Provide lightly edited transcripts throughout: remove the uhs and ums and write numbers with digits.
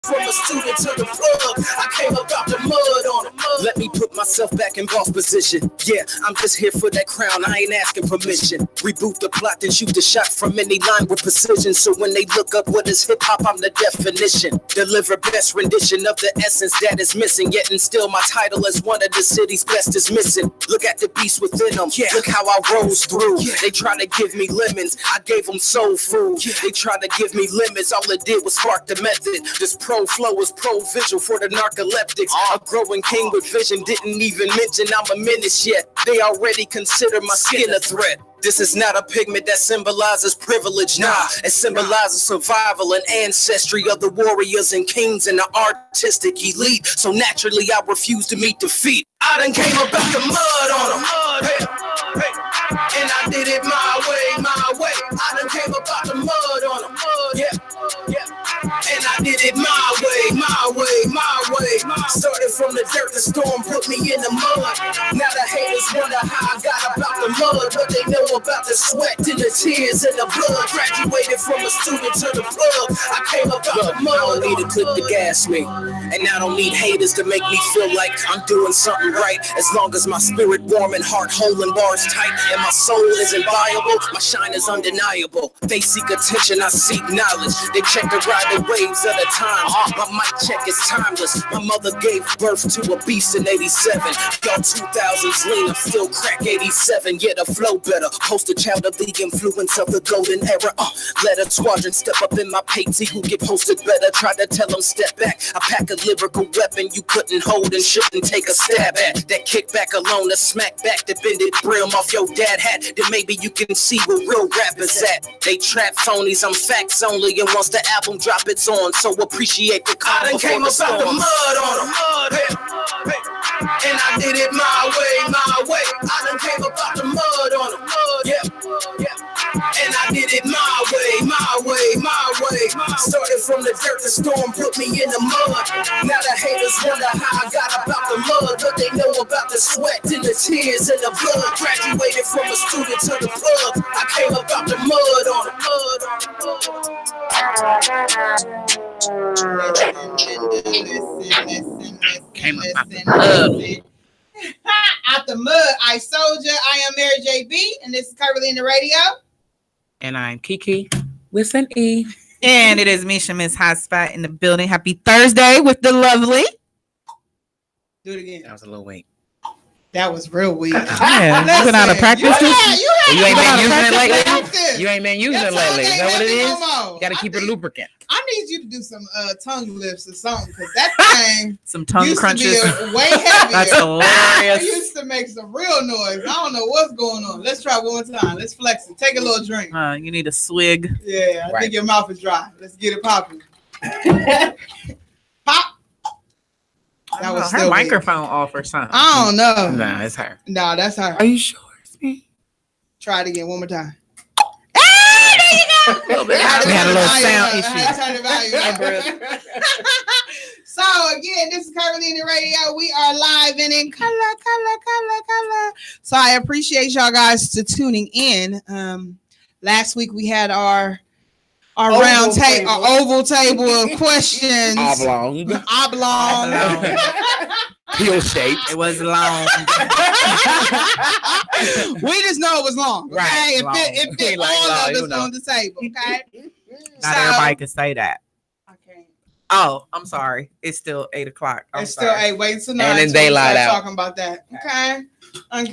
From a student to the plug, I came up out the mud on it. Let me put myself back in boss position. Yeah, I'm just here for that crown, I ain't asking permission. Reboot the plot and shoot the shot from any line with precision. So when they look up what is hip-hop, I'm the definition. Deliver best rendition of the essence that is missing. Yet and still my title as one of the city's best is missing. Look at the beast within them, look how I rose through. They try to give me lemons, I gave them soul food. They try to give me limits, all it did was spark the method. This flow is pro-visual for the narcoleptics. A growing king with vision, didn't even mention I'm a menace yet. They already consider my skin a threat. This is not a pigment that symbolizes privilege, nah. It symbolizes survival and ancestry of the warriors and kings and the artistic elite. So naturally I refuse to meet defeat. I done came up out the mud on them. Hey, hey. And I did it my way, my way. I done came up out the mud on them. Yeah, yeah. And I did it my way, my way, my way. Started from the dirt, the storm put me in the mud. Now the haters wonder how I got about the mud. What they know about the sweat and the tears and the blood. Graduated from a student to the plug. I came up out the mud. I don't need a clip to gas me. And I don't need haters to make me feel like I'm doing something right. As long as my spirit warm and heart whole and bars tight. And my soul isn't viable, my shine is undeniable. They seek attention, I seek knowledge. They check to ride the waves of the time. My mic check is timeless. My mother gave birth to a beast in 87. Y'all 2000s lean, I'm still crack 87. Yeah, the flow better. Poster child of the influence of the golden era. Let a squadron step up in my pate. See who get posted better. Try to tell them step back. I pack a lyrical weapon you couldn't hold and shouldn't take a stab at. That kickback alone, the smack back, the bended brim off your dad hat. Then maybe you can see where real rappers at. They trap phonies, I'm facts only. And once the album drop, it's on. So appreciate the calm. I done came up out the mud on them. Hey, hey. And I did it my way, my way. I done came up out the mud on them. Yeah, yeah. And I did it my way, my way, my way. Started from the dirt, the storm put me in the mud. Now the haters wonder how I got about the mud. But they know about the sweat and the tears and the blood. Graduated from a student to the plug. I came up out the mud on the mud. Came up out the mud. Out the mud, I Soldier. I am Mary JB, and this is Curvilinear Radio. And I'm Kiki with an E. And it is Misha, Miss Hotspot in the building. Happy Thursday with the lovely. Do it again. That was a little weak. That was real weak. Yeah, you been out of practice. You ain't been using it lately. You ain't been using it lately. Is that what it is? You got to keep it lubricant. I need you to do some tongue lifts or something, because that thing some tongue used crunches. to be way heavier. That's hilarious. It used to make some real noise. I don't know what's going on. Let's try one more time. Let's flex it. Take a little drink. You need a swig. Yeah, I think your mouth is dry. Let's get it popping. Pop. That was her microphone off or something. I don't know. Nah, it's her. Nah, that's her. Are you sure it's me? Try it again one more time. Hey, there you go. We had a little sound issue. So again, this is Curvilinear Radio. We are live and in color. So I appreciate y'all guys to tuning in. Last week we had our round table, our oval table of questions. Oblong. Peel shaped. It was long. We just know it was long. Okay? Right. It fit all of us on the table. Okay. Not everybody could say that. Okay. Oh, I'm sorry. It's still 8 o'clock. It's still 8. Wait till 9. And then daylight out. Talking about that. Okay. All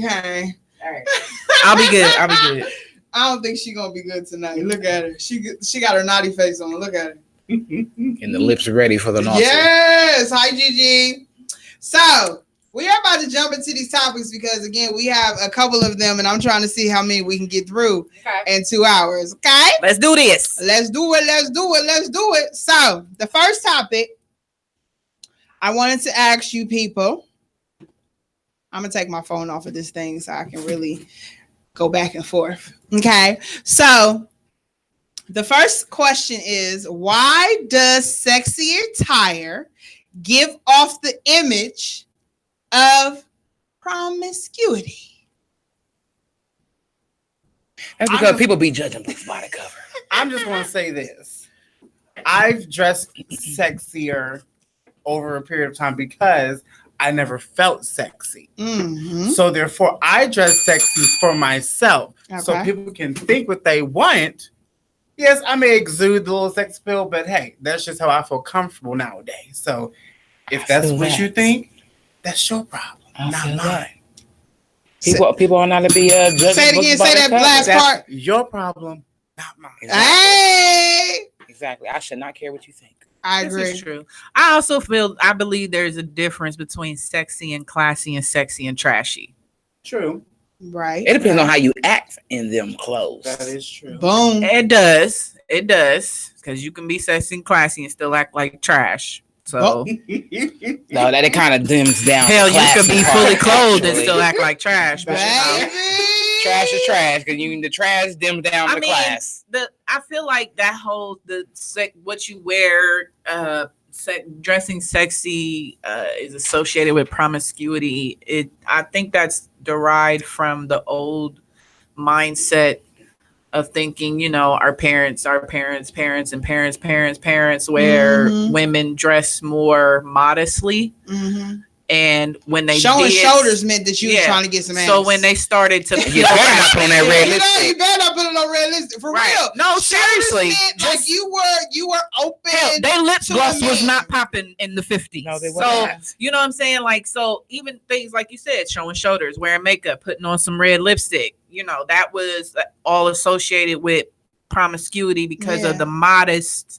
right. I'll be good. I don't think she's gonna be good tonight. Look at her. She got her naughty face on. Look at her. And the lips are ready for the naughty. Yes. Hi, Gigi. So we are about to jump into these topics because again, we have a couple of them, and I'm trying to see how many we can get through in 2 hours. Okay. Let's do this. Let's do it. So the first topic I wanted to ask you people. I'm gonna take my phone off of this thing so I can really go back and forth. Okay. So the first question is, why does sexy attire give off the image of promiscuity? That's because people be judging books by the cover. I'm just going to say this. I've dressed sexier over a period of time because I never felt sexy. Mm-hmm. So therefore, I dress sexy for myself. Okay. So people can think what they want. Yes, I may exude the little sex appeal, but hey, that's just how I feel comfortable nowadays. So if that's what you think, that's your problem, not mine. People are not to be judged. Say it again. Say that last part. Your problem, not mine. Exactly. Hey. Exactly. I should not care what you think. I agree. This is true. I believe there's a difference between sexy and classy and sexy and trashy. True. Right. It depends on how you act in them clothes. That is true. Boom. It does. Because you can be sexy and classy and still act like trash. So no, that it kind of dims down. Hell, you could be fully clothed and still act like trash. But trash is trash because the trash dims down the class. I feel like that whole what you wear, dressing sexy is associated with promiscuity. I think that's derived from the old mindset of thinking, our parents, where women dress more modestly. Mm-hmm. And when they showing shoulders meant that you were trying to get some ass. So when they started to you better not put on that red lipstick. You better not put on red lipstick for real. No, seriously. Like you were open. Hell, their lip gloss was not popping in the 50s. No, they so wasn't. you know what I'm saying? Like, so even things like you said, showing shoulders, wearing makeup, putting on some red lipstick, that was all associated with promiscuity because of the modesty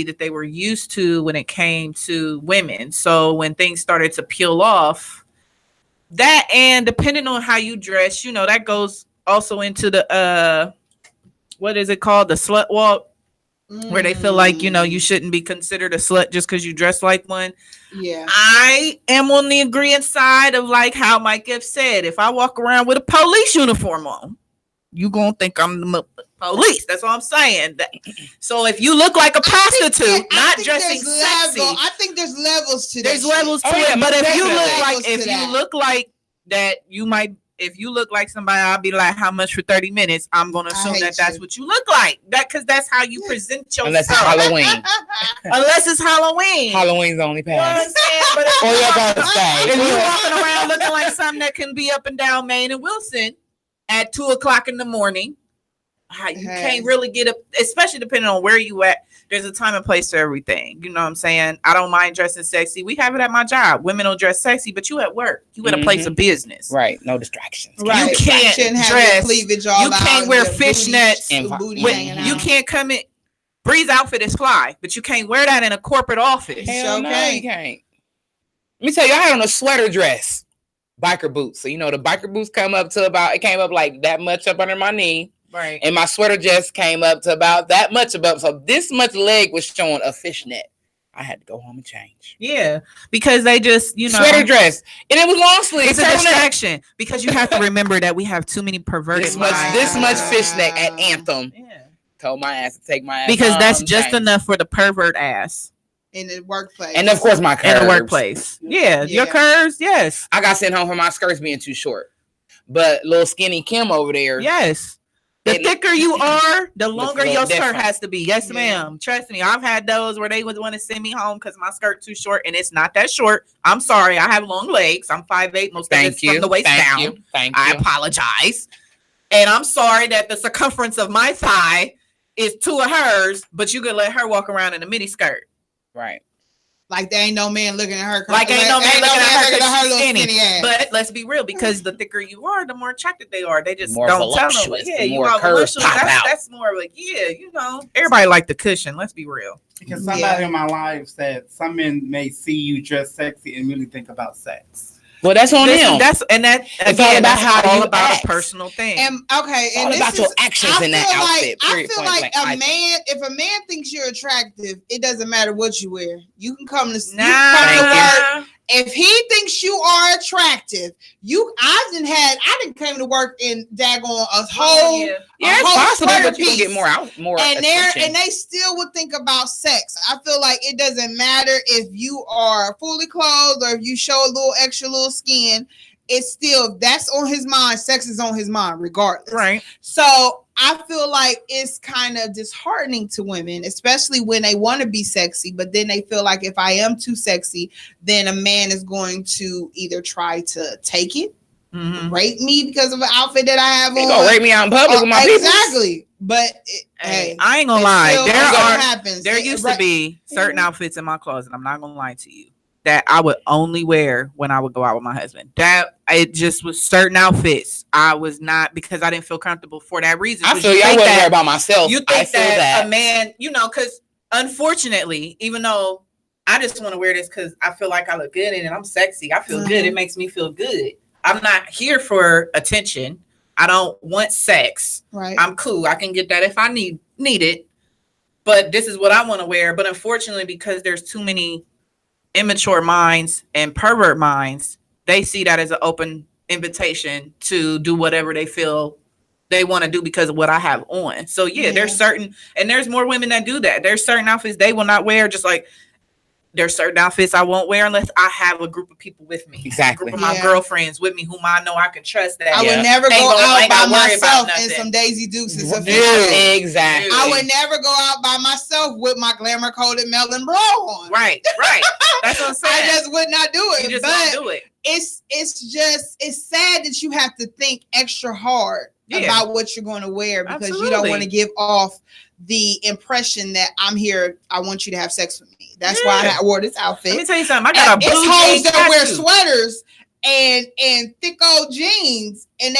that they were used to when it came to women. So when things started to peel off, that, and depending on how you dress, that goes also into the what is it called, the slut walk, where they feel like you shouldn't be considered a slut just because you dress like one. Yeah, I am on the agreeing side of like how Mike F said, if I walk around with a police uniform on, you gonna think I'm the police. That's all I'm saying. So if you look like a prostitute, not dressing sexy, I think there's levels to that. There's levels to it. But if you look like that, you might. If you look like somebody, I'll be like, how much for 30 minutes? I'm gonna assume that's what you look like. Because that's how you present yourself. Unless it's Halloween. Unless it's Halloween. Halloween's the only pass. But if you're walking around looking like something that can be up and down Main and Wilson at 2:00 in the morning, you can't really get up, especially depending on where you at. There's a time and place for everything. You know what I'm saying? I don't mind dressing sexy. We have it at my job. Women don't dress sexy, but you at work. You at a place of business. Right. No distractions. Right. You can't dress. Cleavage all you can't wear fishnets. You can't come in. Bree's outfit is fly, but you can't wear that in a corporate office. Hell no, you can't. Let me tell you, I had on a sweater dress, biker boots. So, the biker boots come up to it came up like that much up under my knee. Right. And my sweater just came up to about that much above. So this much leg was showing a fishnet. I had to go home and change. Yeah. Because they just, sweater dress. And it was long sleeve. It's a distraction. Because you have to remember that we have too many perverted this much fishnet at Anthem. Yeah. Told my ass to take my ass. Because that's just enough for the pervert ass. In the workplace. And of course my curves. In the workplace. Yeah. Your curves, yes. I got sent home for my skirts being too short. But little skinny Kim over there. Yes. The thicker you are, the longer your skirt has to be. Yes, ma'am. Trust me. I've had those where they would want to send me home because my skirt's too short, and it's not that short. I'm sorry. I have long legs. I'm 5'8". Most of it's from the waist down. Thank you. I apologize. And I'm sorry that the circumference of my thigh is 2 of hers, but you could let her walk around in a mini skirt. Right. Like there ain't no man looking at her. Like ain't no man looking at her little skinny ass. But let's be real, because the thicker you are, the more attractive they are. They just more don't tell them. Yeah, you are voluptuous. That's more like, everybody like the cushion. Let's be real. Because somebody in my life said some men may see you dress sexy and really think about sex. Well, that's on them. It's all about how you act. A personal thing. And it's all about your actions in that outfit. I feel like if a man thinks you're attractive, it doesn't matter what you wear. You can come to work. If he thinks you are attractive, I didn't come to work in daggone a whole but you can get more attention. And they still would think about sex. I feel like it doesn't matter if you are fully clothed or if you show a little extra little skin. it's still, that's on his mind. Sex is on his mind regardless. Right. So I feel like it's kind of disheartening to women, especially when they want to be sexy, but then they feel like if I am too sexy, then a man is going to either try to take it, rape me because of an outfit that I have on. Gonna rape me out in public with my people. Exactly. But hey, I ain't gonna lie. There used to be certain outfits in my closet. I'm not gonna lie to you, that I would only wear when I would go out with my husband. That it just was certain outfits. I was not, because I didn't feel comfortable for that reason. I feel you. I wasn't worried about myself. You think that a man, because unfortunately, even though I just want to wear this because I feel like I look good in it, I'm sexy, I feel good, it makes me feel good. I'm not here for attention. I don't want sex. Right. I'm cool. I can get that if I need it. But this is what I want to wear. But unfortunately, because there's too many immature minds and pervert minds, they see that as an open invitation to do whatever they feel they want to do because of what I have on. So there's certain, and there's more women that do that. There's certain outfits they will not wear, just like there's certain outfits I won't wear unless I have a group of people with me. Exactly. A group of my girlfriends with me whom I know I can trust. That I would never go out by myself in some Daisy Dukes. Exactly. I would never go out by myself with my glamour coated melon bra on. Right. That's what I'm saying. I just would not do it. You just won't do it. It's sad that you have to think extra hard about what you're going to wear because you don't want to give off the impression that I'm here. I want you to have sex with me. That's why I wore this outfit. Let me tell you something. I got a blue jean. It's hoes that wear sweaters and thick old jeans, and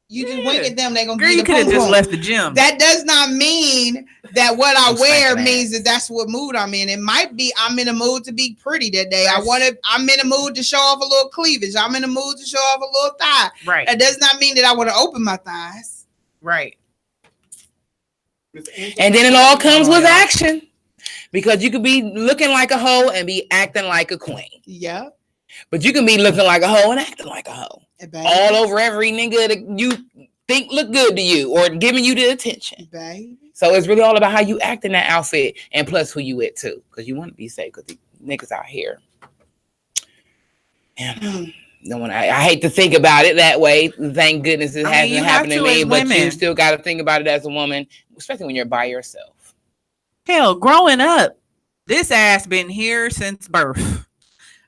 you just wink at them. They gonna. Girl, you could have just left the gym. That does not mean that what I wear means that that's what mood I'm in. It might be I'm in a mood to be pretty that day. I'm in a mood to show off a little cleavage. I'm in a mood to show off a little thigh. Right. That does not mean that I want to open my thighs. Right. And then it all comes with action. Because you could be looking like a hoe and be acting like a queen. Yeah. But you can be looking like a hoe and acting like a hoe. All over every nigga that you think look good to you or giving you the attention. Baby. So it's really all about how you act in that outfit and plus who you with too. Because you want to be safe because the niggas out here. Man, I hate to think about it that way. Thank goodness it hasn't happened to me. But you still got to think about it as a woman, especially when you're by yourself. Hell, growing up, this ass been here since birth.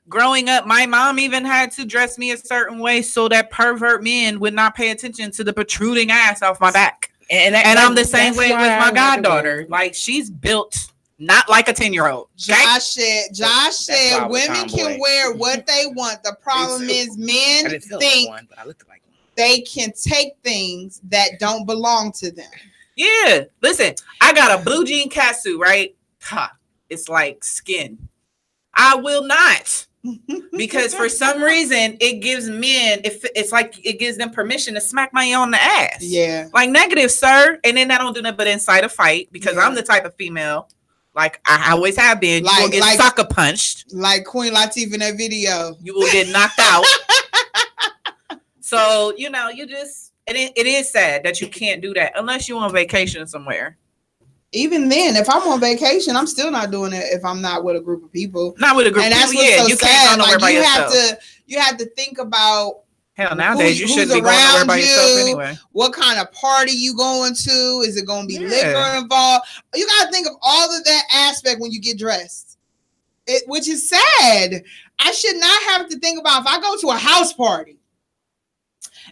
Growing up, my mom even had to dress me a certain way so that pervert men would not pay attention to the protruding ass off my back. And I'm the same way with my goddaughter. Like, she's built not like a 10-year-old. Josh said women can wear what they want. The problem is men think they can take things that don't belong to them. Yeah, listen, I got a blue jean catsuit, right? It's like skin. I will not, because for some reason it gives men, it's like it gives them permission to smack me on the ass. Yeah, like negative, sir. And then I don't do nothing but incite a fight because I'm the type of female, like I always have been. You will get sucker punched, like Queen Latifah in that video. You will get knocked out. So you just. It is sad that you can't do that unless you're on vacation somewhere. Even then, if I'm on vacation, I'm still not doing it if I'm not with a group of people. Not with a group of people. Yeah, you can't go nowhere by yourself. You have to think about. Hell, nowadays you shouldn't be going nowhere by yourself anyway. What kind of party you going to? Is it going to be liquor involved? You got to think of all of that aspect when you get dressed. Which is sad. I should not have to think about if I go to a house party.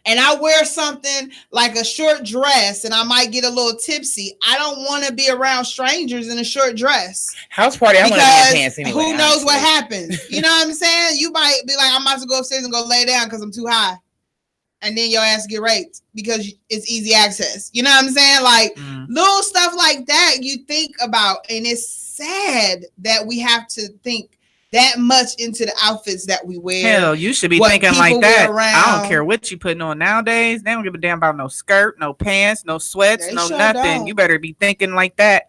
And I wear something like a short dress and I might get a little tipsy. I don't want to be around strangers in a short dress. House party, I want to wear pants anyway. Who knows what happens? You know what I'm saying? You might be like, I'm about to go upstairs and go lay down because I'm too high. And then your ass get raped because it's easy access. You know what I'm saying? Like little stuff like that you think about. And it's sad that we have to think that much into the outfits that we wear. Hell, you should be thinking like that. I don't care what you putting on nowadays. They don't give a damn about no skirt, no pants, no sweats, no nothing. Don't. You better be thinking like that,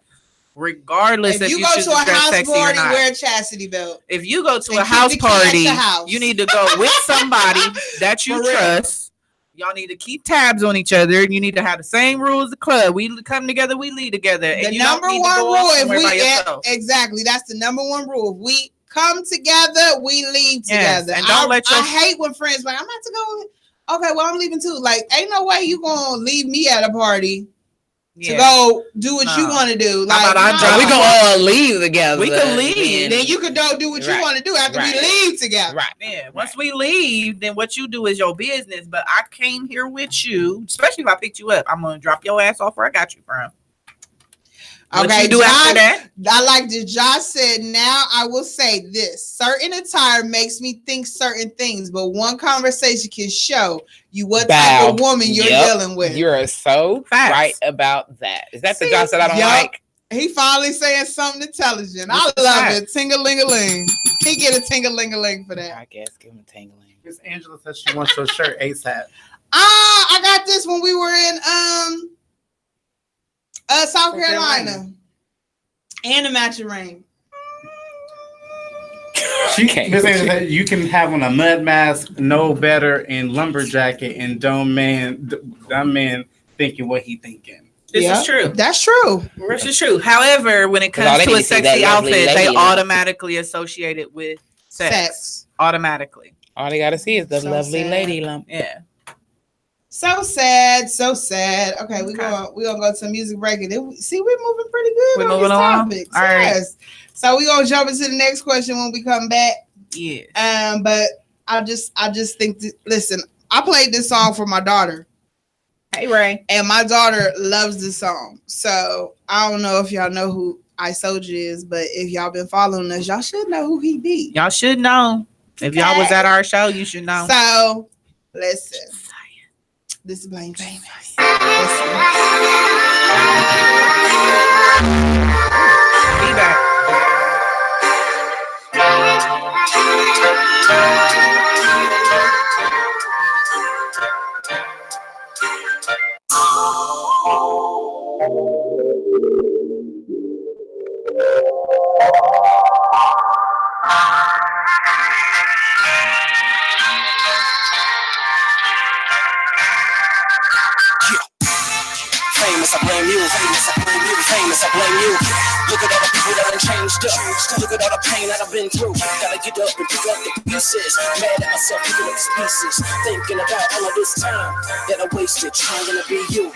regardless if you go to a house party, wear a chastity belt. If you go to a house party, you need to go with somebody that you trust. Y'all need to keep tabs on each other, and you need to have the same rules as the club. We come together, we lead together. The number one rule, exactly, that's the number one rule. If we come together, we leave together. And don't I hate when friends like, I'm about to go. Okay, well, I'm leaving too. Like, ain't no way you gonna leave me at a party to go do what you want to do. Like, we can all leave together. We can leave. Then you can go do what you want to do after we leave together. Right. Yeah. Once we leave, then what you do is your business. But I came here with you, especially if I picked you up. I'm gonna drop your ass off where I got you from. Okay, you do after that? I like that Josh said, now I will say this. Certain attire makes me think certain things, but one conversation can show you what type of woman you're dealing with. You're so right about that. Is that the Josh that I don't like? He finally saying something intelligent. I love it. Ting-a-ling-a-ling. He get a ting-a-ling-a-ling for that. I guess give him a ting-a-ling. Miss Angela says she wants your shirt ASAP. I got this when we were in South Carolina. And a matching ring. You can have on a mud mask, no better, and lumberjack and dumb man thinking what he thinking. This is true. That's true. This is true. However, when it comes to a sexy outfit, they automatically associate it with sex. Automatically. All they gotta see is the lovely lady lump. Yeah. So sad, so sad. Okay, we're gonna go to a music break. And see, we're moving pretty good. We're moving along. Topics. All right. So we're gonna jump into the next question when we come back. Yeah. But I just think listen, I played this song for my daughter. Hey Ray. And my daughter loves this song. So I don't know if y'all know who Isoja is, but if y'all been following us, y'all should know who he be. Y'all should know. If y'all was at our show, you should know. So listen. This is Blame Famous. Be back. Famous, I blame you. Famous, I blame you. Famous, I blame you. Look at all the people that done changed up. Look at all the pain that I've been through. Gotta get up and pick up the pieces. Mad at myself, picking up the pieces. Thinking about all of this time that I wasted trying to be you.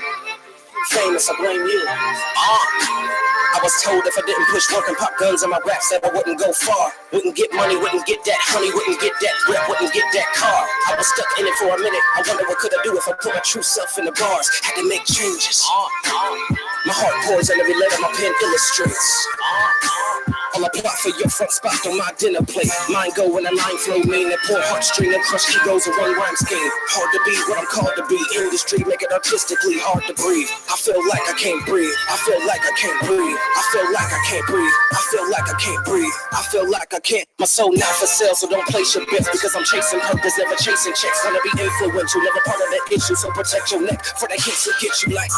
Famous, I blame you. I was told if I didn't push work and pop guns in my raps that I wouldn't go far. Wouldn't get money, wouldn't get that honey, wouldn't get that rep, wouldn't get that car. I was stuck in it for a minute. I wonder what could I do if I put my true self in the bars. Had to make changes. My heart pours and every letter my pen illustrates. All I plot for your front spot on my dinner plate. Mine go when a line flow mean that poor heartstring and crush egos in one rhyme scheme. Hard to be what I'm called to be. Industry make it artistically hard to breathe. I feel like I can't breathe. I feel like I can't breathe. I feel like I can't breathe. I feel like I can't breathe. I feel like I can't. My soul not for sale, so don't place your bets because I'm chasing purpose, never chasing checks. Wanna be influential, never part of the issue, so protect your neck for the hits that get you like.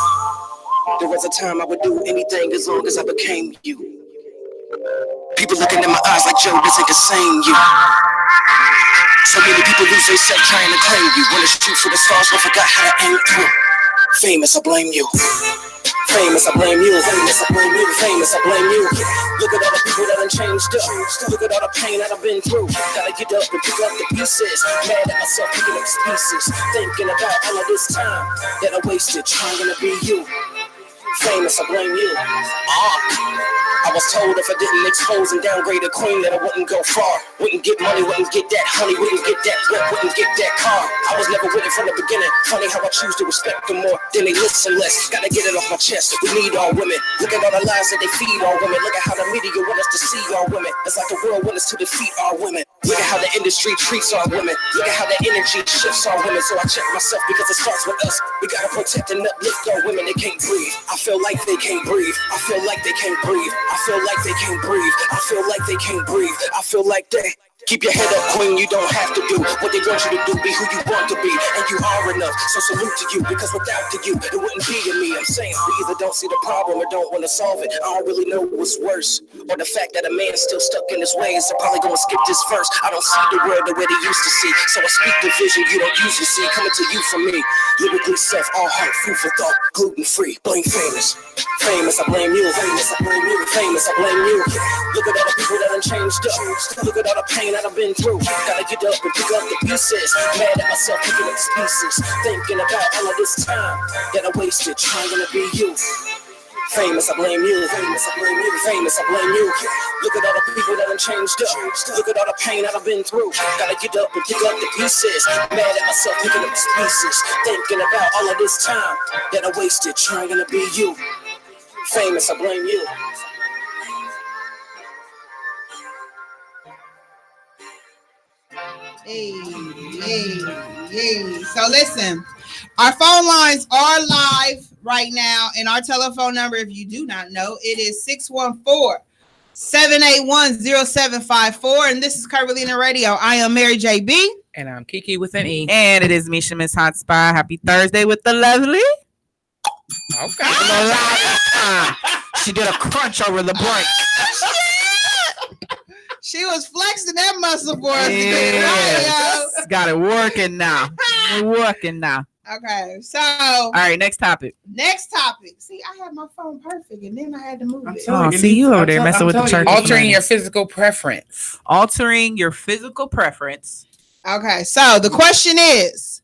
There was a time I would do anything as long as I became you. People looking in my eyes like, Joe, this ain't the same you. So many people lose their self trying to claim you. Wanna shoot for the stars but forgot how to aim through. Famous, I blame you. Famous, I blame you. Famous, I blame you. Famous, I blame you. Look at all the people that done changed up. Look at all the pain that I've been through. Gotta get up and pick up the pieces. Mad at myself picking up the pieces. Thinking about all of this time that I wasted trying to be you. Famous, I blame you. I was told if I didn't expose and downgrade a queen that I wouldn't go far. Wouldn't get money, wouldn't get that honey, wouldn't get that rep, wouldn't get that car. I was never with it from the beginning. Funny how I choose to respect them more than they listen less. Gotta get it off my chest. We need all women. Look at all the lies that they feed all women. Look at how the media want us to see all women. It's like the world wants us to defeat our women. Look at how the industry treats our women. Look at how the energy shifts our women. So I check myself because it starts with us. We gotta protect and uplift our women. They can't breathe. I feel like they can't breathe. I feel like they can't breathe. I feel like they can't breathe. I feel like they can't breathe. I feel like they. Keep your head up, queen, you don't have to do what they want you to do, be who you want to be, and you are enough, so salute to you, because without you, it wouldn't be in me. I'm saying we either don't see the problem or don't want to solve it. I don't really know what's worse, or the fact that a man's still stuck in his ways. I'm probably gonna skip this verse. I don't see the world the way they used to see, so I speak the vision you don't usually see, coming to you from me. Lyrically self, all heart, food for thought, gluten-free, blame famous. Famous, I blame you. Famous, I blame you. Famous, I blame you. Look at all the people that done changed up. Look at all the pain that I've been through. Gotta get up and pick up the pieces. Mad at myself picking up pieces. Thinking about all of this time that I wasted trying to be you. Famous, I blame you. Famous, I blame you. Famous, I blame you. Look at all the people that done changed up. Look at all the pain that I've been through. Gotta get up and pick up the pieces. Mad at myself picking up pieces. Thinking about all of this time that I wasted trying to be you. Famous, I blame you. Hey. So listen, our phone lines are live right now, and our telephone number, if you do not know, it is 614-781-0754. And this is Curvilinear Radio. I am Mary JB. And I'm Kiki with an E. And it is Misha Miss Hot Spy. Happy Thursday with the lovely. Okay. She did a crunch over the break. She was flexing that muscle for us. Yes. Got it working now. Okay, so all right, next topic. See, I had my phone perfect, and then I had to move it. Oh, see you over there messing with the church. Altering your physical preference. Okay, so the question is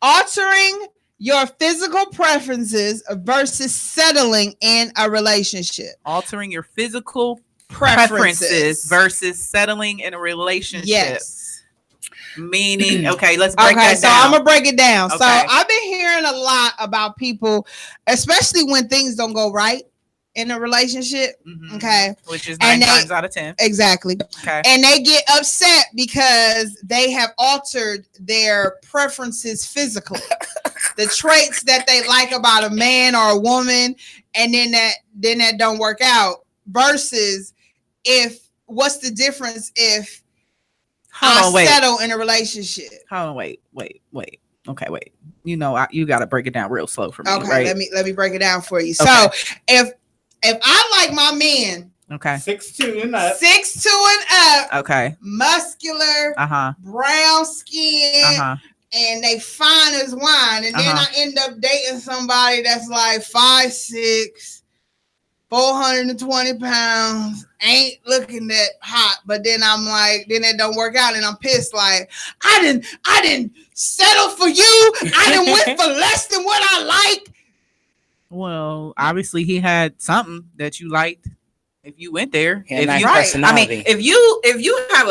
altering your physical preferences versus settling in a relationship. Altering your physical preferences versus settling in a relationship. Yes. Meaning, okay, let's break that down. So I'm gonna break it down. Okay. So I've been hearing a lot about people, especially when things don't go right in a relationship. Mm-hmm. Okay. Which is 9 times out of 10. Exactly. Okay. And they get upset because they have altered their preferences physically. The traits that they like about a man or a woman, and then that don't work out. Versus what's the difference if settle in a relationship? Hold on, wait. Okay, wait. You know, you got to break it down real slow for me. Okay, right? let me break it down for you. Okay. So if I like my man, okay, 6'2" and up, 6'2" and up, okay, muscular, brown skin, and they fine as wine, and then I end up dating somebody that's like 5'6", 420 pounds, ain't looking that hot, but then I'm like, then it don't work out, and I'm pissed. Like, I didn't settle for you. I didn't went for less than what I like. Well, obviously he had something that you liked. If you went there, I mean, if you have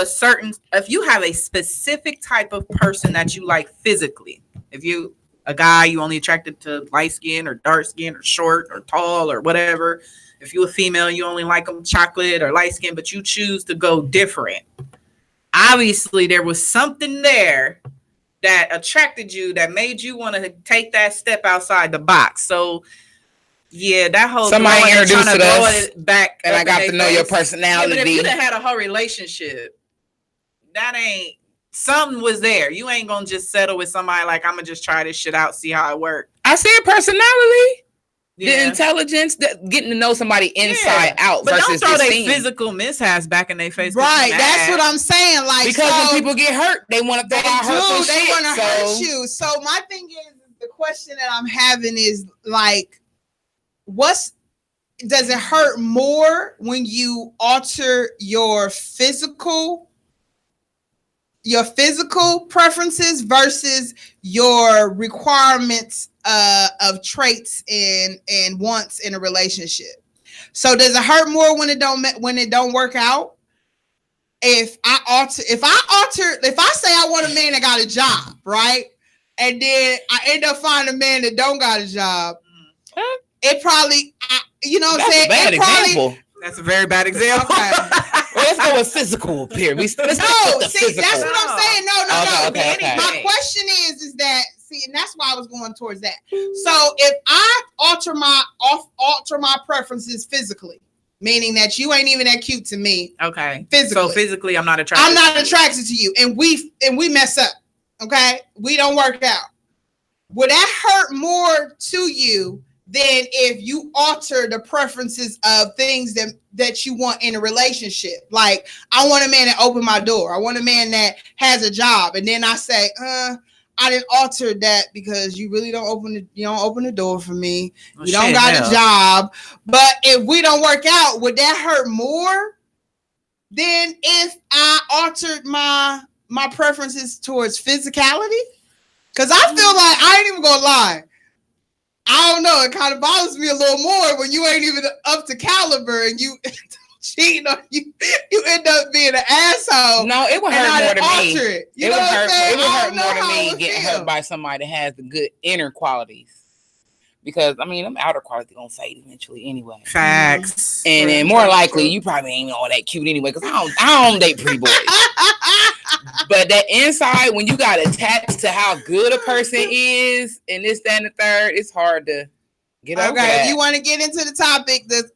a specific type of person that you like physically, if you a guy you only attracted to light skin or dark skin or short or tall or whatever. If you're a female, you only like them chocolate or light skin, but you choose to go different. Obviously, there was something there that attracted you that made you want to take that step outside the box. So, yeah, that whole somebody introduced us back, and I got to know your personality. Yeah, but if you done had a whole relationship, that ain't something was there. You ain't gonna just settle with somebody like I'm gonna just try this shit out, see how it works. I said personality. The intelligence, getting to know somebody inside out, but versus don't throw their scene. physical mishaps back in their face. Right, that's what I'm saying. Like, because when people get hurt, they want to throw out hurtful shit. They want to hurt you. So my thing is, the question that I'm having is like, does it hurt more when you alter your physical preferences versus your requirements of traits and wants in a relationship? So does it hurt more when it don't work out? If I say I want a man that got a job, right? And then I end up finding a man that don't got a job, it probably, you know what I'm saying? Bad example. That's a very bad example. Okay. Well, let's go with physical here. That's what I'm saying. No. Okay. My question is that, and that's why I was going towards that. So if I alter my preferences physically, meaning that you ain't even that cute to me. Okay. Physically. So physically, I'm not attracted. I'm not attracted to you, and we mess up. Okay, we don't work out. Would that hurt more to you than if you alter the preferences of things that you want in a relationship? Like, I want a man that open my door. I want a man that has a job, and then I say, I didn't alter that because you really don't open the door for me. Well, you don't got a job. But if we don't work out, would that hurt more than if I altered my preferences towards physicality? Because I feel like, I ain't even gonna lie, I don't know, it kind of bothers me a little more when you ain't even up to caliber and you cheating on you end up being an asshole. No, it would hurt more to me. It would hurt more to me getting hurt by somebody that has the good inner qualities. Because I mean, them outer qualities gonna fade eventually anyway. Facts. And then more likely, you probably ain't all that cute anyway. Because I don't date pretty boys. But that inside, when you got attached to how good a person is, and this, that, and the third, it's hard to get over that. If you want to get into the topic, the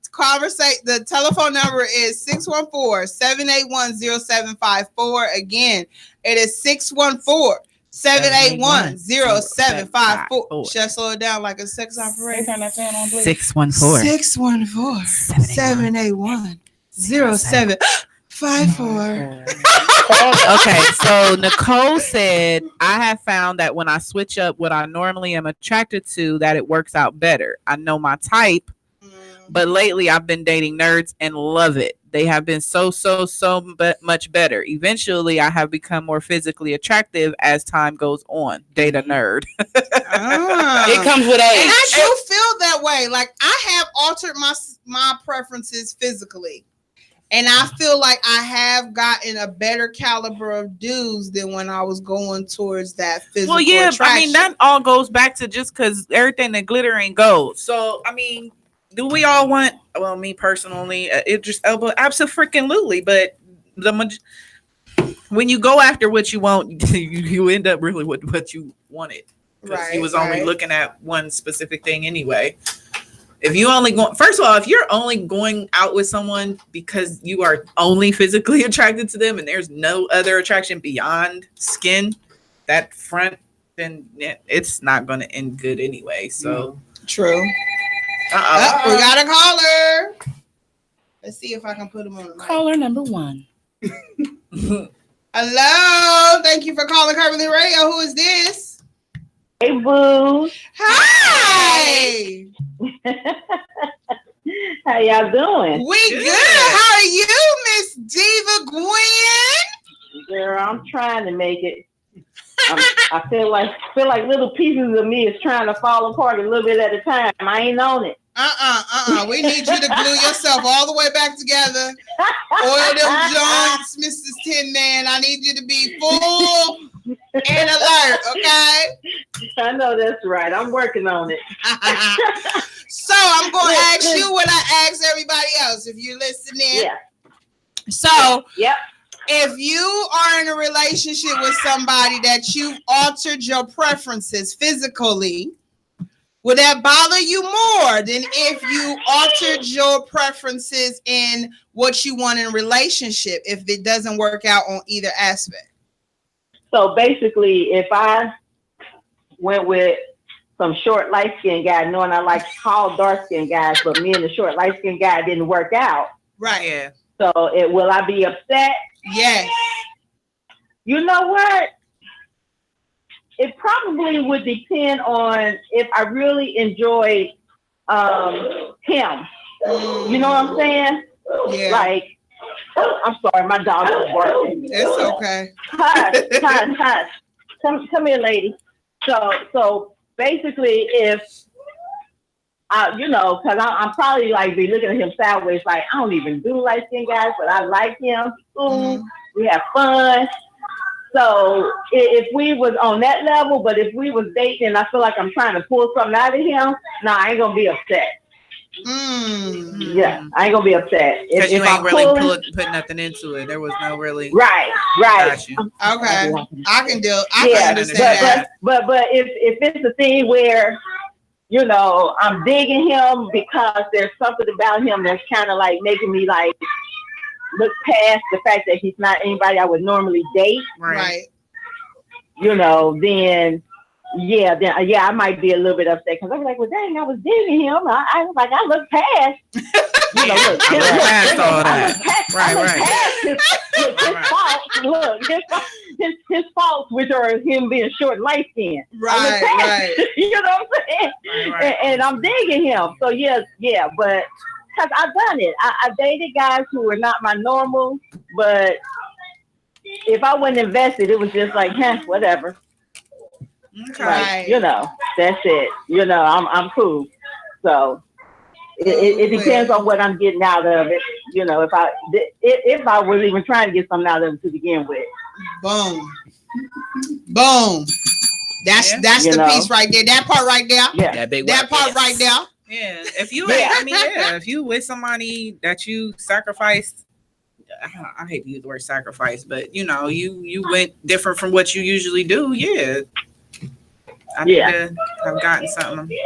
telephone number is 614-781-0754. Again, it is 614-781-0754. Should I slow it down like a sex operator? Turn that fan on, please. 614-781-0754. Okay, so Nicole said, I have found that when I switch up what I normally am attracted to, that it works out better. I know my type, but lately I've been dating nerds and love it. They have been so much better. Eventually, I have become more physically attractive as time goes on. Date a nerd. It comes with age. And I do feel that way. Like, I have altered my preferences physically. And I feel like I have gotten a better caliber of dudes than when I was going towards that physical attraction. I mean, that all goes back to just because everything that glitter ain't gold. So, I mean, do we all want, well, me personally, it just absolutely. But when you go after what you want, you end up really with what you wanted. Because he was only looking at one specific thing anyway. If you only first of all, if you're only going out with someone because you are only physically attracted to them and there's no other attraction beyond skin, that front, then it's not going to end good anyway. So true. We got a caller. Let's see if I can put him on the mic. Caller number 1. Hello. Thank you for calling Curvilinear Radio. Who is this? Hey, boo. Hi. How y'all doing? We good. How are you, Miss Diva Gwen? Girl, I'm trying to make it. I feel like little pieces of me is trying to fall apart a little bit at a time. I ain't on it. We need you to glue yourself all the way back together. Oil them joints, Mrs. Tin Man. I need you to be full and alert, okay? I know that's right. I'm working on it. So I'm going to ask you what I ask everybody else if you're listening. Yeah. So, yep. If you are in a relationship with somebody that you've altered your preferences physically, would that bother you more than if you altered your preferences in what you want in a relationship if it doesn't work out on either aspect? So basically, if I went with some short, light-skinned guy, knowing I like tall, dark-skinned guys, but me and the short, light-skinned guy didn't work out. Right. Yeah. So will I be upset? Yes. You know what? It probably would depend on if I really enjoyed him. You know what I'm saying? Yeah. Like, I'm sorry, my dog is barking. It's okay. Hush. Come here, lady. So basically, if because I'm probably like be looking at him sideways, like I don't even do light skinned guys, but I like him. We have fun. So if we was on that level, but if we was dating and I feel like I'm trying to pull something out of him, I ain't gonna be upset. Yeah, I ain't gonna be upset. Because you ain't really put nothing into it. There was no really right. Okay, I can understand that. But if it's a thing where I'm digging him because there's something about him that's kind of like making me like look past the fact that he's not anybody I would normally date. Right. Then I might be a little bit upset because I'm like, well, dang, I was digging him. I was like, I look past. Look past all that. His faults, which are him being short and light skinned. Right. You know what I'm saying? Right. And I'm digging him. So but because I've done it. I've dated guys who were not my normal, but if I wasn't invested, it was just like, whatever. Okay. Like, that's it. I'm cool. So it depends on what I'm getting out of it. If I was even trying to get something out of it to begin with. Boom. That's the piece right there. That part right there. Yeah. That part right there. Yeah. If you, if you with somebody that you sacrificed, I hate to use the word sacrifice, but you went different from what you usually do. Yeah. I need to have gotten something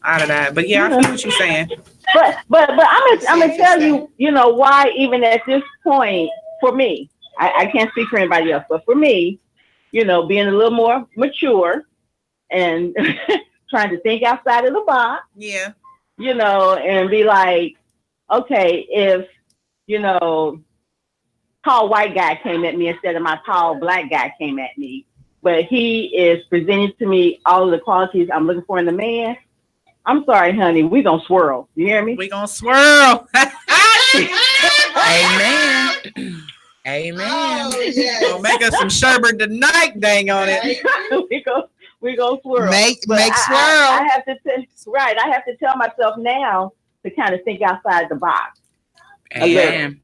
out of that. But I feel what you're saying. But I'm gonna tell you, why even at this point, for me, I can't speak for anybody else, but for me, being a little more mature and trying to think outside of the box. Yeah. And be like, okay, if tall white guy came at me instead of my tall black guy came at me, but he is presenting to me all of the qualities I'm looking for in a man. I'm sorry, honey. We gonna swirl. You hear me? We gonna swirl. Amen. Amen. Oh, yes. Gonna make us some sherbet tonight. Dang on it. we gonna swirl. Make swirl. I have to I have to tell myself now to kind of think outside the box. Amen.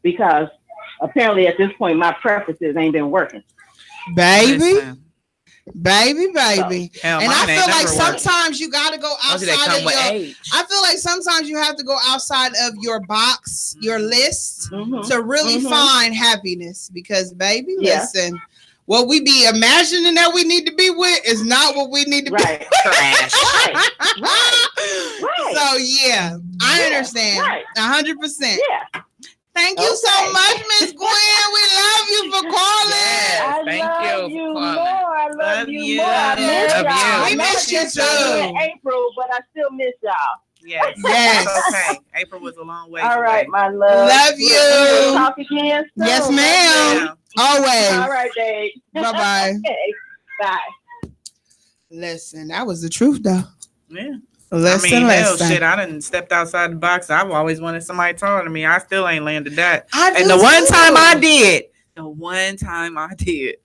Because apparently at this point my preferences ain't been working. Baby. Listen. Baby. Hell, And I feel like sometimes you got to go outside of your. I feel like sometimes you have to go outside of your box, your list, to really find happiness. Because, baby, listen, what we be imagining that we need to be with is not what we need to be. Right. Right. Right. So I understand. 100%. Yeah. Thank you so much, Miss Gwen. We love you for calling. Yes, thank you for calling. I love you more. I miss Love y'all. you. We miss you too. In April, but I still miss y'all. Yes. Yes. Okay. April was a long way. All right, away. my love. Love you. We'll talk again soon. Yes, ma'am. Always. All right, babe. Bye-bye. Okay. Bye. Listen, that was the truth, though. Yeah. Listen. Shit, I done stepped outside the box. I've always wanted somebody taller than me. I still ain't landed that. And the one time I did,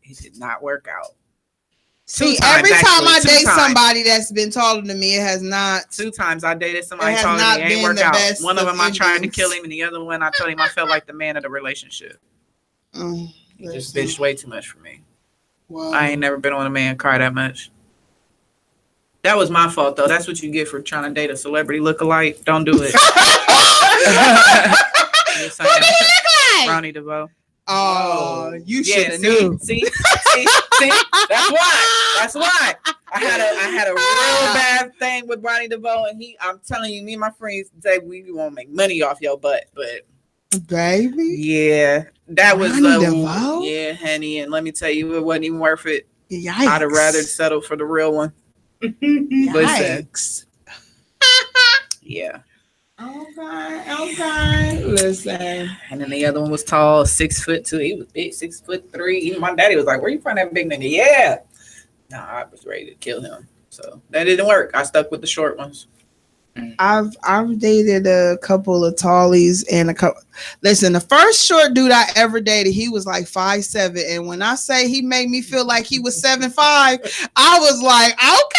it did not work out. See, every time I date somebody that's been taller than me, it has not. 2 times I dated somebody taller than me. It ain't work out. One of them I tried to kill him, and the other one I told him I felt like the man of the relationship. He just bitched way too much for me. Wow. I ain't never been on a man cry that much. That was my fault, though. That's what you get for trying to date a celebrity lookalike. Don't do it. Who do you look like? Ronnie DeVoe. Oh, you should have knew. See, that's why. I had a real bad thing with Ronnie DeVoe, and I'm telling you, me and my friends say we won't make money off your butt, but baby, yeah, that was Ronnie DeVoe? Yeah, honey, and let me tell you, it wasn't even worth it. Yikes. I'd have rather settled for the real one. Yikes. Yeah. Okay. Listen. And then the other one was tall, 6'2". He was big, 6'3". Even my daddy was like, "Where you from, that big nigga?" Yeah. No, I was ready to kill him. So that didn't work. I stuck with the short ones. I've dated a couple of tallies and a couple. Listen, the first short dude I ever dated, he was like 5'7", and when I say he made me feel like he was 7'5", I was like, okay.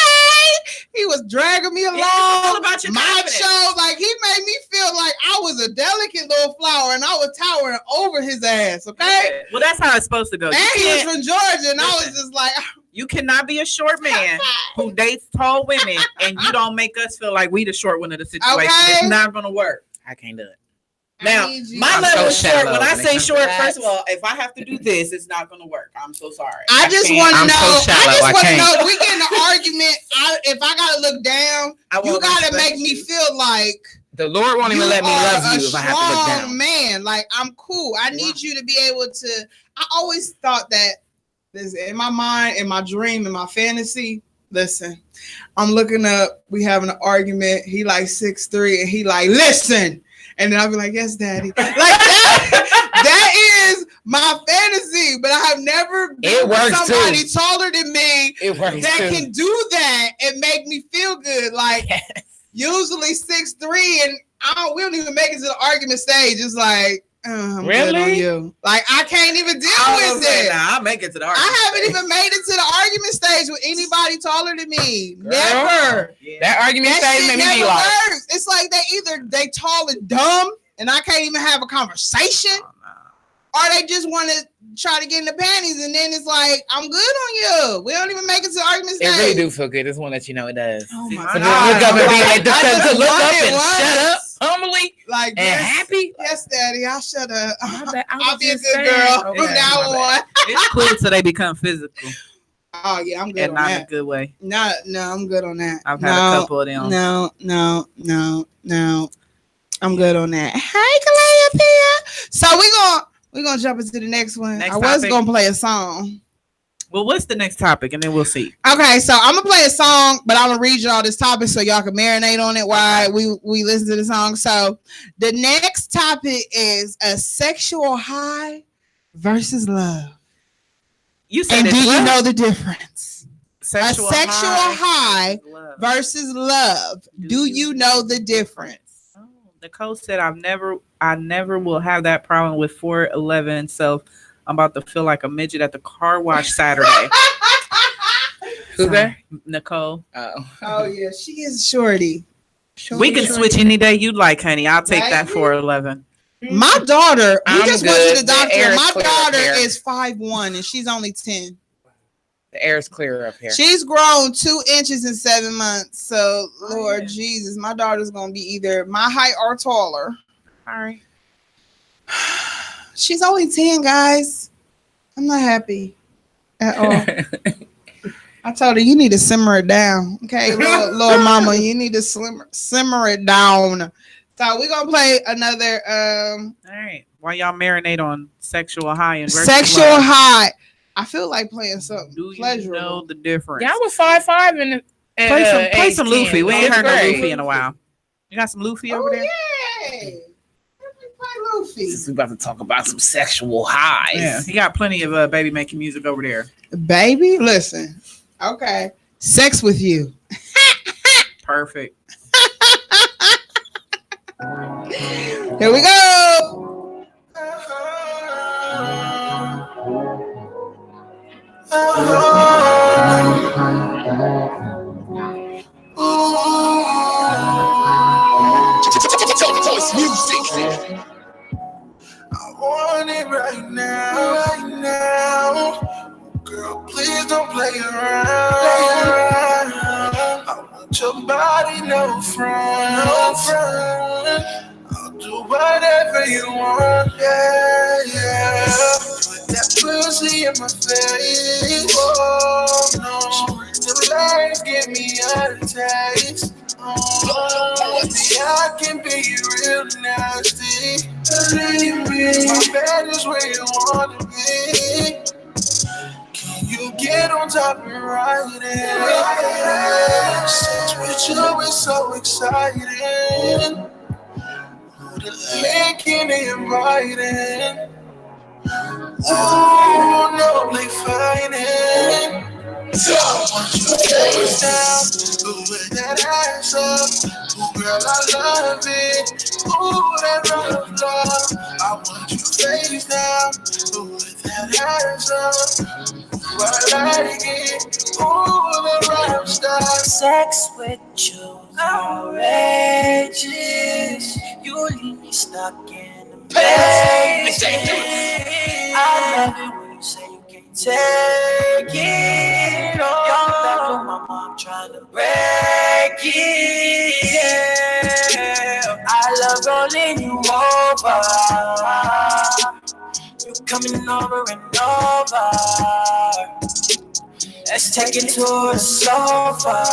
He was dragging me along. Macho, like he made me feel like I was a delicate little flower, and I was towering over his ass. Okay. Well, that's how it's supposed to go. And he was from Georgia, and I was just like. You cannot be a short man who dates tall women and you don't make us feel like we the short one of the situation. Okay. It's not going to work. I can't do it. Now, my I'm level so short. shallow When I when it say comes to short, that. first of all, if I have to do this, it's not going to work. I'm so sorry. I just can't. want to I'm know. so shallow, I just I want to can't. know. If we get in an argument, if I gotta look down, you gotta make me feel like the Lord won't even let me love you if I have to look down. Man, like I'm cool. I need you to be able to. I always thought that this in my mind, in my dream, in my fantasy. Listen, I'm looking up. We having an argument. He like 6'3", and he like listen. And then I'll be like, yes, daddy. Like that is my fantasy, but I have never been with somebody taller than me that can do that and make me feel good. Like usually 6'3", and we don't even make it to the argument stage. It's like, I'm good on you. Like I can't even deal with it. I'll make it to the argument. I haven't even made it to the argument stage with anybody taller than me. Girl, never. Yeah. That argument stage made me be like, works. It's like they tall and dumb, and I can't even have a conversation, or they just want to try to get in the panties, and then it's like, I'm good on you. We don't even make it to the argument stage. It really do feel good. Just want to let you know it does. Oh my God. God. Look up and be like, to look up and shut up humbly like and happy. Yes, daddy, I'll shut up. I'll be a good girl from now on. It's cool till they become physical. Oh yeah, I'm good and on not that. in a good way. No, I'm good on that. I've had a couple of them. No. I'm good on that. Hey, Calliope. So we're gonna jump into the next one. I was gonna play a song. Well, what's the next topic? And then we'll see. Okay, so I'm gonna play a song, but I'm gonna read y'all this topic so y'all can marinate on it while we listen to the song. So the next topic is a sexual high versus love. You said, and do you know the difference? Sexual a sexual high versus love. Do you know the difference? Oh, Nicole said, I never will have that problem with 4'11", so I'm about to feel like a midget at the car wash Saturday. Who's that? Nicole. Oh yeah, she is shorty. We can switch any day you'd like, honey. I'll take that 4'11". My daughter, we just went to the doctor. My daughter is 5'1" and she's only 10. The air is clear up here. She's grown 2 inches in 7 months. So Lord Jesus, my daughter's gonna be either my height or taller. All right. She's only 10, guys. I'm not happy at all. I told her, you need to simmer it down. Okay, Lord mama, you need to simmer it down. So we're going to play another. All right. While y'all marinate on sexual high and sexual love. High. I feel like playing something pleasurable. You know the difference? Yeah, I was 5'5" and play some Luffy. We ain't heard no Luffy in a while. You got some Luffy over there? Yay. Since we about to talk about some sexual highs. Yeah, he got plenty of baby making music over there. Baby, listen. Okay. Sex with you. Perfect. Here we go. Music. I want it right now. Girl, please don't play around. I want your body, no front. I'll do whatever you want, yeah. Put that pussy in my face, oh no. The lights give me a taste. Maybe I can be real nasty. My bed is where you wanna be. Can you get on top and ride it? Sex with you is so exciting. The making it inviting. Oh no, they fighting. I want you face down, with that ass up. Ooh, girl, I love it. Ooh, that love. I want you face down, with that ass up. Ooh, I like it. Ooh, the rock star. Sex with you, outrageous. You leave me stuck in the maze. I love it when you say you can't take it. Young back with my mom trying to break it. I love rolling you over. over. You coming over and over. Let's take it to a sofa.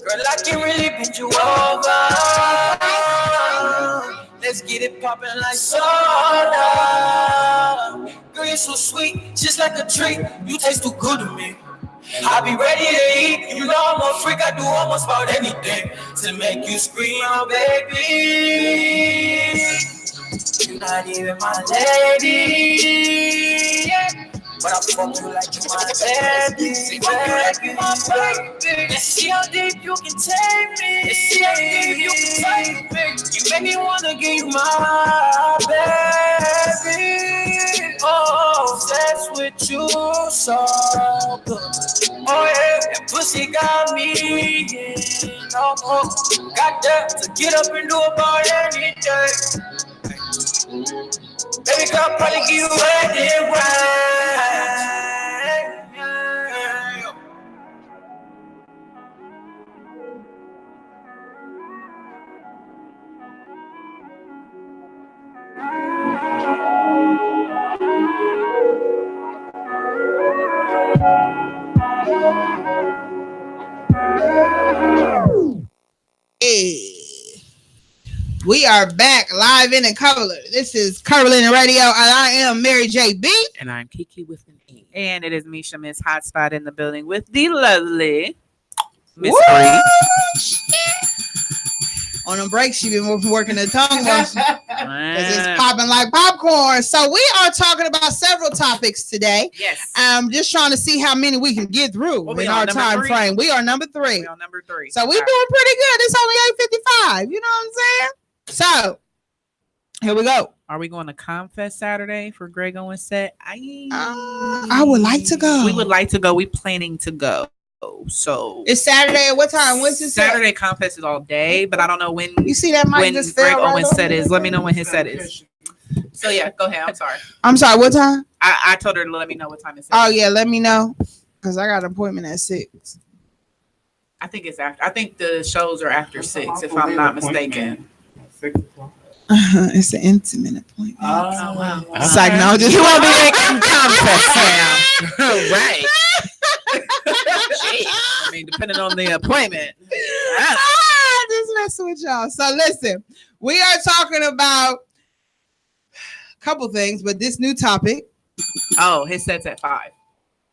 Girl, I can really bend you over. Let's get it poppin' like soda. Girl, you're so sweet, just like a treat. You taste too good to me. I'll be ready to eat. You know I'm a freak, I do almost about anything to make you scream, oh baby. You're not even my lady, but I fuck you like you my baby. Let's see how deep you can take me. Let's see how deep you can take me. You make me wanna give you my baby. Oh, sex with you so good. Oh yeah, that pussy got me. Yeah. Oh, got that to get up and do about anything. Baby girl, probably give you anything. Hey, we are back live in the color. This is Curvilinear Radio, and I am Mary J. B. And I'm Kiki with an E. And it is Misha, Miss Hotspot in the building with the lovely Miss Woo! Bree. On them breaks, she been working the tongue motion because it's Ah, popping like popcorn. So we are talking about several topics today. yes. Just trying to see how many we can get through What we in on, our number time 3? frame. We are number 3. We're on number 3. So we're doing pretty good. It's only 8:55. You know what I'm saying? So here we go. Are we going to Confess Saturday for Greg Owens set? I would like to go. We would like to go. We planning to go. So It's Saturday at what time? What's it? Saturday Confess is all day, but I don't know when You see that mic when just Greg fell right Owens over set there? is. Let me know when his set is. So yeah, go ahead. I'm sorry. I'm sorry. What time? I told her to let me know what time it's. Oh yeah, let me know because I got an appointment at 6. I think it's after. I think the shows are after 6, if I'm not mistaken. 6 o'clock. It's an intimate appointment. Oh wow. It's like no, just You won't be making Confess now. Right. I mean, depending on the appointment. Just messing with y'all. So listen, we are talking about a couple things, but this new topic. Oh, his set's at 5.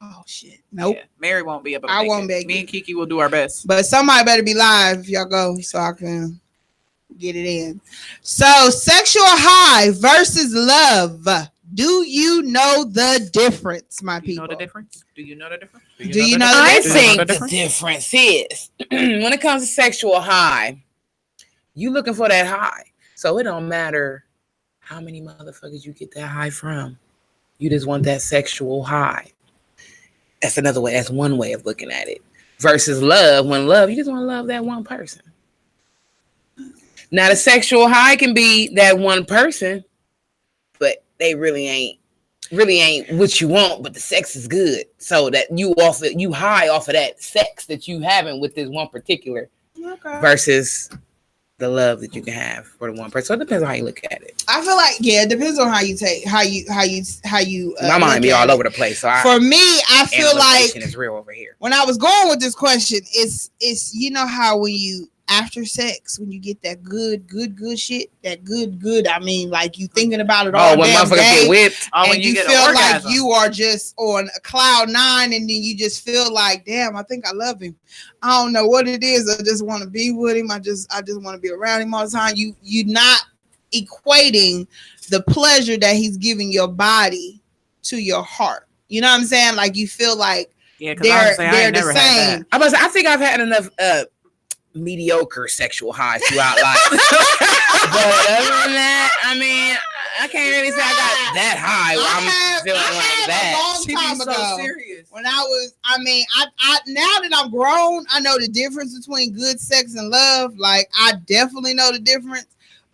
Oh shit. Nope. Yeah, Mary won't be able to. I make won't it. make Me it. and Kiki will do our best. But somebody better be live if y'all go so I can get it in. So sexual high versus love. Do you know the difference, my Do you people? know the difference? Do you know the difference? Do you know the I difference? think the difference is when it comes to sexual high, you looking for that high. So it don't matter how many motherfuckers you get that high from. You just want that sexual high. That's another way. That's one way of looking at it. Versus love. When love, you just want to love that one person. Now the sexual high can be that one person, but they really ain't what you want, but the sex is good. So that you high off of that sex that you having with this one particular versus the love that you can have for the one person. So it depends on how you look at it. I feel like it depends on how you take how you My mind be all over the place. So For me, I feel like is real over here. when I was going with this question, it's you know how when you after sex, when you get that good shit, that good. I mean, like you thinking about it all when damn motherfuckers day, get whipped. Oh, and when you get feel an like orgasm. you are just on a cloud 9, and then you just feel like, damn, I think I love him. I don't know what it is. I just want to be with him. I just want to be around him all the time. You not equating the pleasure that he's giving your body to your heart. You know what I'm saying? Like you feel like Yeah, because honestly, I they're ain't the never had same. that. I think I've had enough mediocre sexual highs throughout life. But other than that, I mean, I can't really say I got that high where I'm feeling like that. A long She time be so ago, serious. when I was, I mean, I now that I'm grown, I know the difference between good sex and love. Like I definitely know the difference.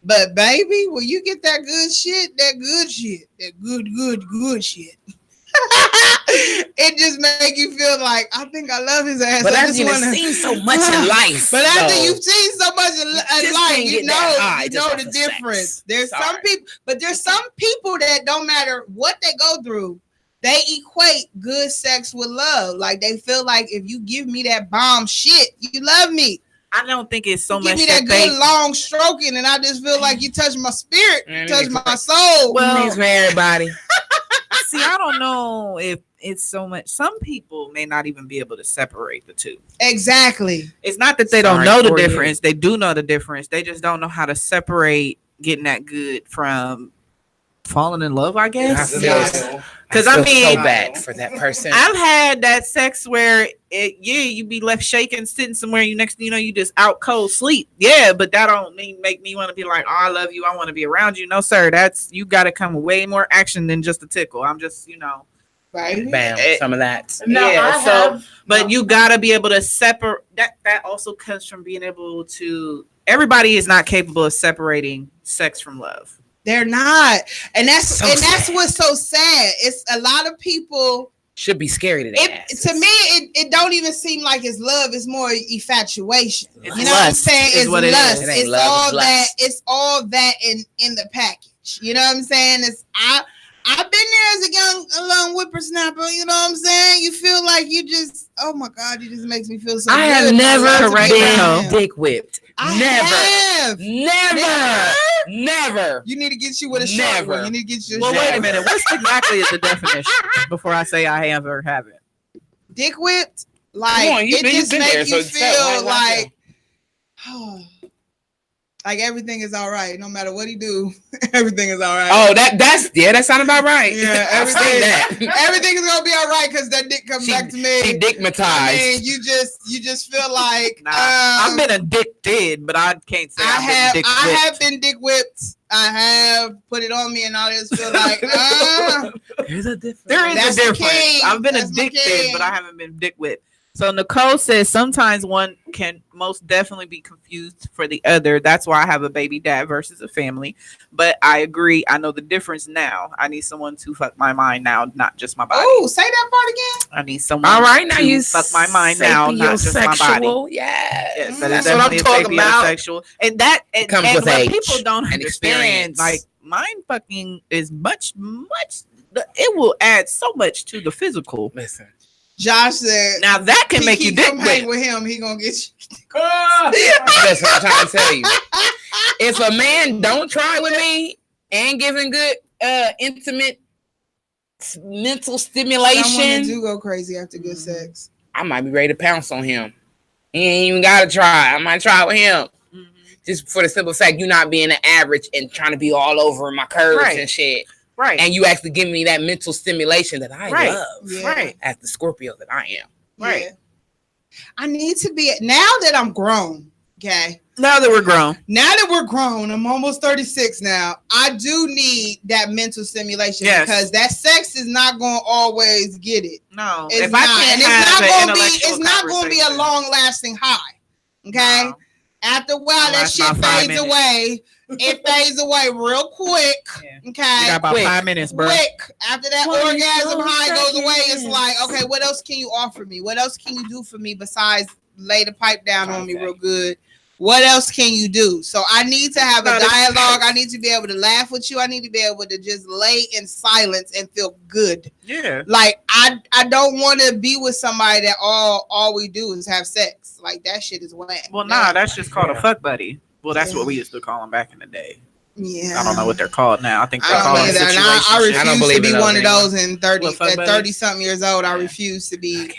But baby, when you get that good shit, that good shit, it just make you feel like I think I love his ass. But after you've seen so much in life, but after you've seen so much in life, you know the difference. Sex. There's some people, but there's some people that don't matter what they go through, they equate good sex with love. Like they feel like if you give me that bomb shit, you love me. I don't think it's so much. Give me that good long stroking, and I just feel like you touch my spirit, touch my soul. Well, thanks for everybody. See, I don't know if it's so much. Some people may not even be able to separate the two. Exactly. It's not that they don't know the difference. They do know the difference. They just don't know how to separate getting that good from falling in love, I guess. Because I mean, so bad for that person. I've had that sex where you be left shaking, sitting somewhere. You next, you just out cold sleep. Yeah, but that don't make me want to be like, oh, I love you. I want to be around you. No, sir. You got to come with way more action than just a tickle. I'm just, right. Bam, some of that. But you got to be able to separate. That also comes from being able to. Everybody is not capable of separating sex from love. They're not, and that's what's so sad. It's a lot of people should be scary to that. To me, it don't even seem like it's love. It's more infatuation. It's you know what I'm saying? It's what lust. It it's love, all it's that. It's all that in the package. You know what I'm saying? I've been there as a young whippersnapper. You know what I'm saying? You feel like you just, oh my God, you just makes me feel so. I have never been dick whipped. Never. You need to get you with a short one. You need to get you. Wait a minute. What's exactly is the definition before I say I have or haven't? Dick whipped, like it just makes you feel like, like everything is all right, no matter what he do. Everything is all right. Oh, that sounds about right. Yeah, everything is gonna be all right because that dick comes back to me. She dickmatized. I mean, you just feel like I've been addicted, but I can't say I have been dick whipped. I have put it on me, and I just feel like there's a difference. There is a difference. I've been addicted, but I haven't been dick whipped. So Nicole says sometimes one can most definitely be confused for the other. That's why I have a baby dad versus a family. But I agree. I know the difference now. I need someone to fuck my mind now, not just my body. Oh, say that part again. I need someone to fuck my mind now, not just my body. Yes, that's what I'm talking about. And that comes with age. People don't understand. Like mind fucking is much. It will add so much to the physical. Listen. Josh said, "Now that can make you dick hang with him. He gonna get you." That's what I'm trying to tell you. If a man don't try with me and giving good, intimate, mental stimulation, someone do go crazy after good sex. I might be ready to pounce on him. He ain't even gotta try. I might try with him, just for the simple fact you not being an average and trying to be all over my curves and shit. Right. And you actually give me that mental stimulation that I love. Yeah. As the Scorpio that I am. Right. Yeah. I need to be, now that I'm grown, okay? Now that we're grown, I'm almost 36 now. I do need that mental stimulation because that sex is not going to always get it. No. It's not going to be a long lasting high. Okay? No. After a while, that shit fades away. It fades away real quick. Yeah. Okay. You got about 5 minutes, bro. Quick. After that orgasm high goes away, it's like, okay, what else can you offer me? What else can you do for me besides lay the pipe down on me real good? What else can you do? So I need to have a dialogue. I need to be able to laugh with you. I need to be able to just lay in silence and feel good. Yeah. Like I don't want to be with somebody that all we do is have sex. Like that shit is whack. Well, that's just called a fuck buddy. Well, that's what we used to call them back in the day. Yeah. I don't know what they're called now. I think they're called I refuse to be one of those in 30 something years old. I refuse to be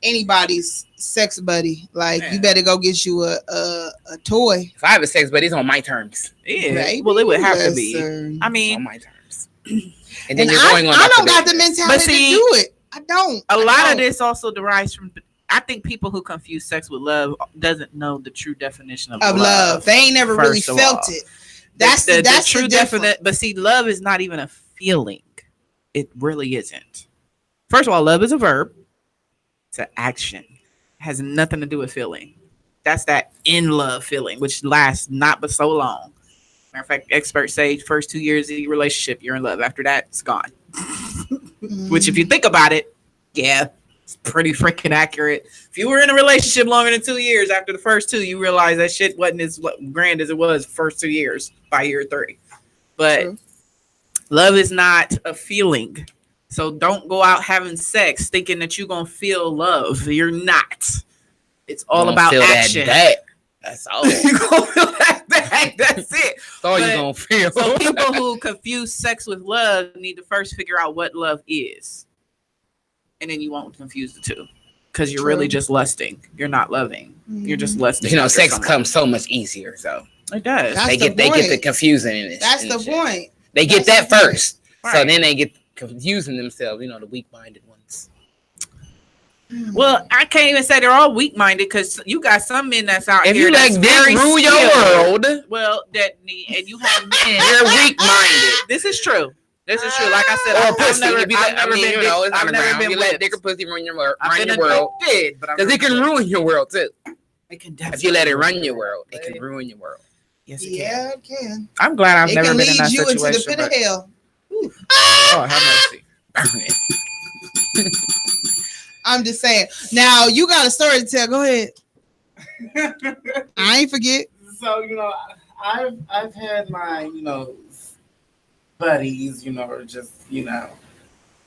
anybody's sex buddy. Like you better go get you a toy. If I have a sex buddy, it's on my terms. Yeah. Right? Well, it would have to be. I mean, on my terms. And then you're going on. I don't got the mentality to do it. I don't. A lot of this also derives from. I think people who confuse sex with love doesn't know the true definition of love. They ain't never really felt it. That's the true definition. But see, love is not even a feeling. It really isn't. First of all, love is a verb. It's an action. It has nothing to do with feeling. That's that in love feeling, which lasts not but so long. Matter of fact, experts say first 2 years of your relationship, you're in love. After that, it's gone. Which, if you think about it, Yeah, it's pretty freaking accurate. If you were in a relationship longer than 2 years, after the first 2, you realize that shit wasn't as grand as it was first 2 years by year 3. But True. love is not a feeling. So don't go out having sex thinking that you're going to feel love. You're not. It's all about action. That's all. You're going to feel that back. That's it. That's all you're going to feel. So people who confuse sex with love need to first figure out what love is. And then you won't confuse the two. Because you're really just lusting. You're not loving. You're just lusting. You know, sex comes so much easier. So it does. That's they get the confusing in it. That's the point. They get that first. Right. So then they get confusing themselves, you know, the weak-minded ones. Well, I can't even say they're all weak-minded because you got some men that's out if here you that's like very rule your skilled. world. Well, and you have men. You're weak-minded. This is true. This is true. Like I said, I've never been you let dick or pussy run your world. Because it can ruin your world too. It can if you let it run your world, it can ruin your world. Yes, it can. I'm glad I've never been in that situation. It can lead you into the pit of hell. Oh, have mercy. I'm just saying. Now you got a story to tell. Go ahead. I ain't forget. So I've had my buddies, or just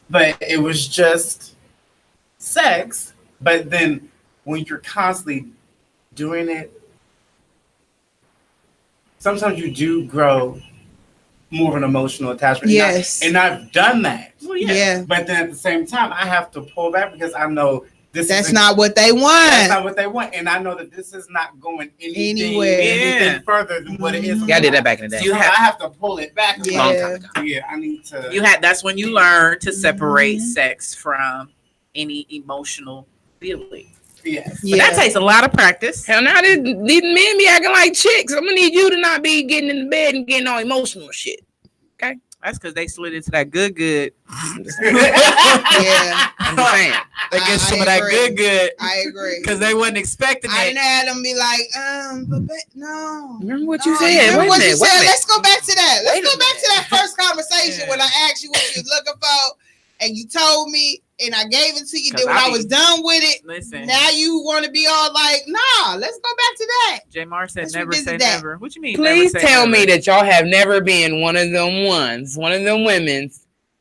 but it was just sex. But then when you're constantly doing it, sometimes you do grow more of an emotional attachment. Yes. And I've done that. Well, yeah. But then at the same time, I have to pull back because I know that's not what they want. That's not what they want. And I know that this is not going anything further than what it is. Yeah, I did that back in the day. So I have to pull it back a long time ago. Yeah, I need to. That's when you learn to separate sex from any emotional feeling. Yes. But that takes a lot of practice. Hell, now these men be acting like chicks. I'm gonna need you to not be getting in the bed and getting all emotional shit. Okay, that's because they slid into that good. Yeah, I'm just saying. They get some of that good. I agree. Because they wasn't expecting it. I didn't have them be like, but no. Remember what you said? Remember what you said? Let's go back to that. Let's go back to that first conversation when I asked you what you was looking for, and you told me. And I gave it to you. Then when I was done with it, now you want to be all like, nah, let's go back to that. J. Mar said never say never. What you mean? Please tell me that y'all have never been one of them women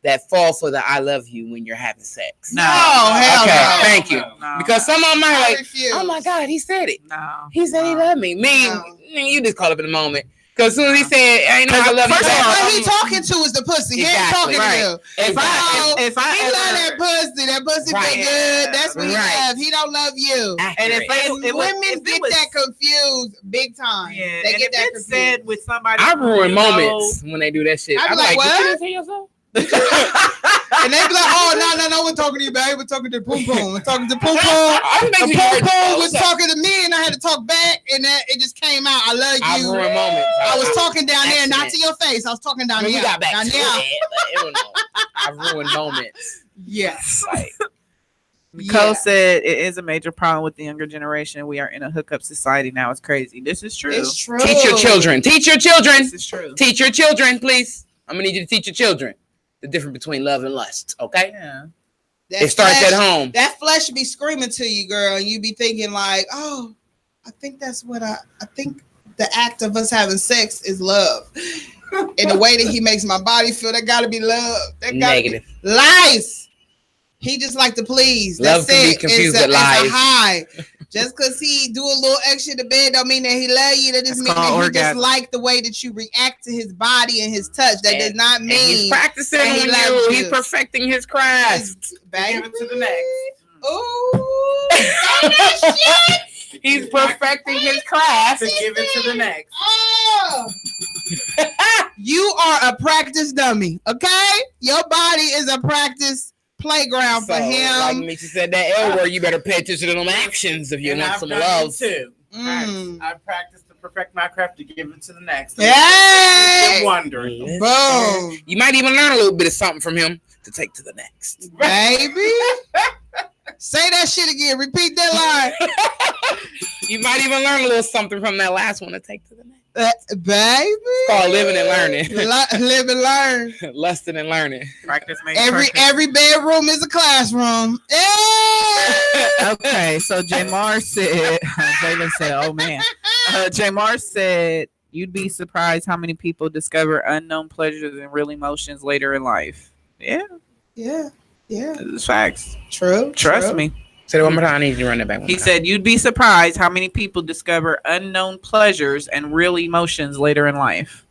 that fall for the I love you when you're having sex. No, hell no. Thank you. No. Because some of them are like, refuse. oh my God, he said it. No. He said he loved me. You just call up in the moment. Because as soon as he said, I know I love you. What he talking to is the pussy. He ain't talking to you. If I he love that pussy feel good. That's what he love. He don't love you. And if women get that confused big time. Yeah, they get that confused. Said with somebody, I ruin moments when they do that shit. I'm like, what? And they be like, oh, no, we're talking to you, babe. We're talking to Poom Poom. We're talking to Poom Poom. Poom Poom was talking to me, and I had to talk back, and it just came out. I love you. I ruin moments. I was talking down there, not to your face. I was talking down there. We got back to it. I ruined moments. Yes. Nicole said it is a major problem with the younger generation. We are in a hookup society now. It's crazy. This is true. It's true. Teach your children. Teach your children. This is true. Teach your children, please. I'm gonna need you to teach your children the difference between love and lust. Okay. Yeah. It starts at home. That flesh be screaming to you, girl, and you be thinking like, oh, I think that's what I think the act of us having sex is love. And the way that he makes my body feel, that gotta be love. That gotta Negative. Be lies. He just like to please. Love That's can it. be confused it's with lies. a high. Just because he do a little extra in the bed don't mean that he love you. That just means that he just like the way that you react to his body and his touch. That does not mean he's practicing on you. He's perfecting his craft. Give it to the next. Ooh, that shit. He's perfecting his craft. To give it to the next. Oh. You are a practice dummy, okay? Your body is a practice playground for him. Like Misha said, that L word, you better pay attention to them actions if you want some love. Too. I practiced to perfect my craft to give it to the next. Hey! Wondering. Boom. You might even learn a little bit of something from him to take to the next. Baby. Say that shit again. Repeat that line. You might even learn a little something from that last one to take to the next. Baby. It's called living and learning. Live and learn. Lusting and learning. Practice makes Every bedroom is a classroom. Yeah. Okay, so Jamar said, Jalen said, oh man. Jamar said, you'd be surprised how many people discover unknown pleasures and real emotions later in life. Yeah. Yeah. It's facts. True. Trust me. Say it one more time. I need you to run it back. He said, you'd be surprised how many people discover unknown pleasures and real emotions later in life.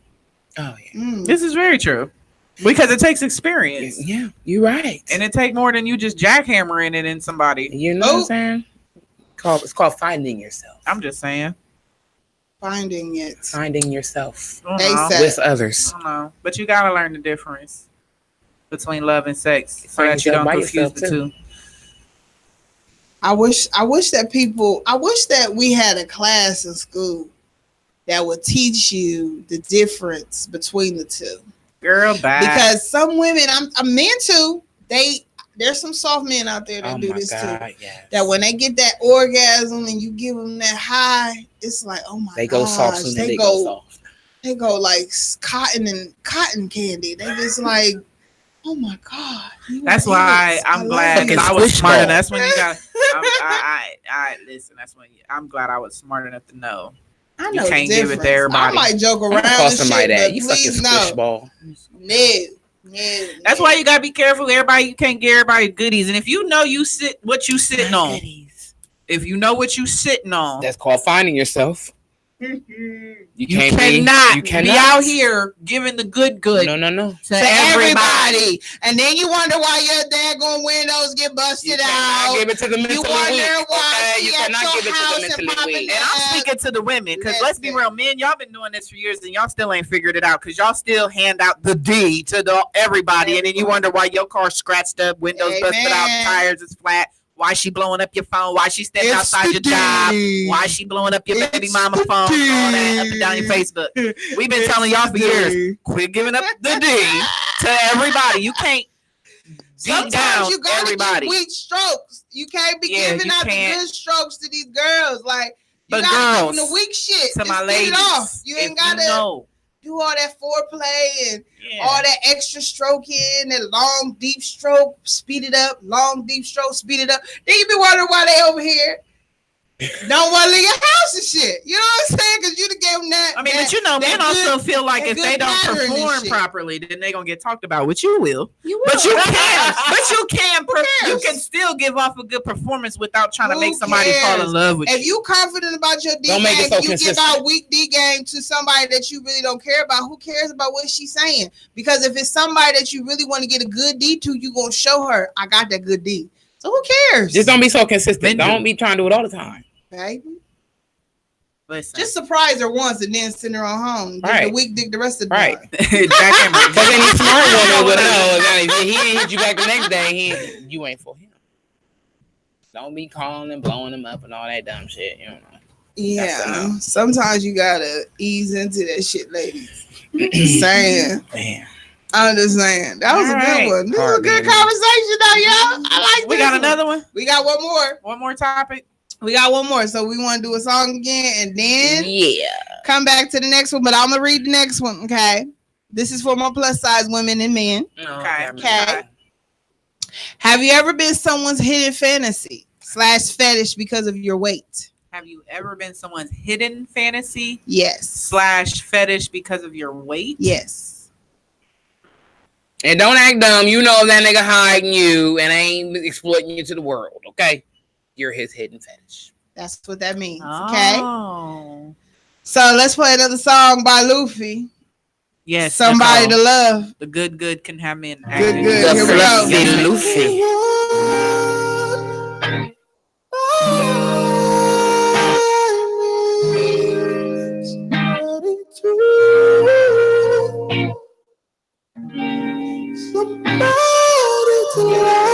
Oh, yeah. This is very true. Because it takes experience. Yeah, you're right. And it takes more than you just jackhammering it in somebody. You know what I'm saying? It's called finding yourself. I'm just saying. Finding yourself with others. I don't know. But you got to learn the difference between love and sex so that you don't confuse the two. I wish that we had a class in school that would teach you the difference between the two. Girl, bye. Because some women, I'm men too. There's some soft men out there that do this too. Yes. That when they get that orgasm and you give them that high, it's like, oh my god, they go soft soon. They go soft. They go like cotton candy. They just like, oh my god. That's why I'm glad because I was smart enough. That's when you got. I listen. That's when I'm glad I was smart enough to know. I know you can't give it to everybody. I might joke around and shit, but you please no. No. That's why you gotta be careful. Everybody, you can't get everybody goodies. And if you know you sitting on, if you know what you sitting on, that's called finding yourself. You cannot be out here giving the good no to everybody, and then you wonder why your daggone windows get busted out. Give it to the mentally weak. Why you cannot give it to the mentally weak. And I'm speaking to the women because let's be real, men, y'all been doing this for years and y'all still ain't figured it out because y'all still hand out the D to everybody, and then you wonder why your car's scratched up, windows busted out, tires is flat. Why she blowing up your phone? Why she standing outside your job? Why she blowing up your baby mama phone? All that up and down your Facebook. We've been telling y'all for years. Quit giving up the D to everybody. You can't beat down you gotta everybody. Give weak strokes. You can't be giving out the good strokes to these girls. Like you gotta give them the weak shit. To my ladies, off. You ain't gotta do all that foreplay and all that extra stroking and long deep stroke, speed it up, long deep stroke, speed it up. Then you be wondering why they over here don't want to leave your house and shit. You know what I'm saying? Because you done gave them that. I mean, but you know, men also feel like if they don't perform properly, then they're gonna get talked about, which you will. But you can still give off a good performance without trying to make somebody fall in love with you. If you confident about your D game, you give out weak D game to somebody that you really don't care about. Who cares about what she's saying? Because if it's somebody that you really want to get a good D to, you gonna show her, I got that good D. So who cares? Just don't be so consistent. Don't be trying to do it all the time. Baby. Listen. Just surprise her once and then send her on home. Get the weak dick the rest of the time. Because any smart woman would know if he ain't hit you back the next day, you ain't for him. Don't be calling and blowing him up and all that dumb shit. You know. Yeah. Sometimes you gotta ease into that shit, ladies. Just saying. Man. I'm just saying. That was a good one. This is a good conversation though, y'all. I like this. We got another one. We got one more. One more topic. We got one more. So we want to do a song again and then come back to the next one. But I'm going to read the next one, okay? This is for more plus size women and men. Okay. Have you ever been someone's hidden fantasy / fetish because of your weight? Have you ever been someone's hidden fantasy? Yes. / fetish because of your weight? Yes. And don't act dumb. You know that nigga hiding you and ain't exploiting you to the world, okay? You're his hidden fetish. That's what that means, okay? So let's play another song by Luffy. Yes. Somebody to love. The good can have men. Good. Here we go. Luffy. Somebody to love.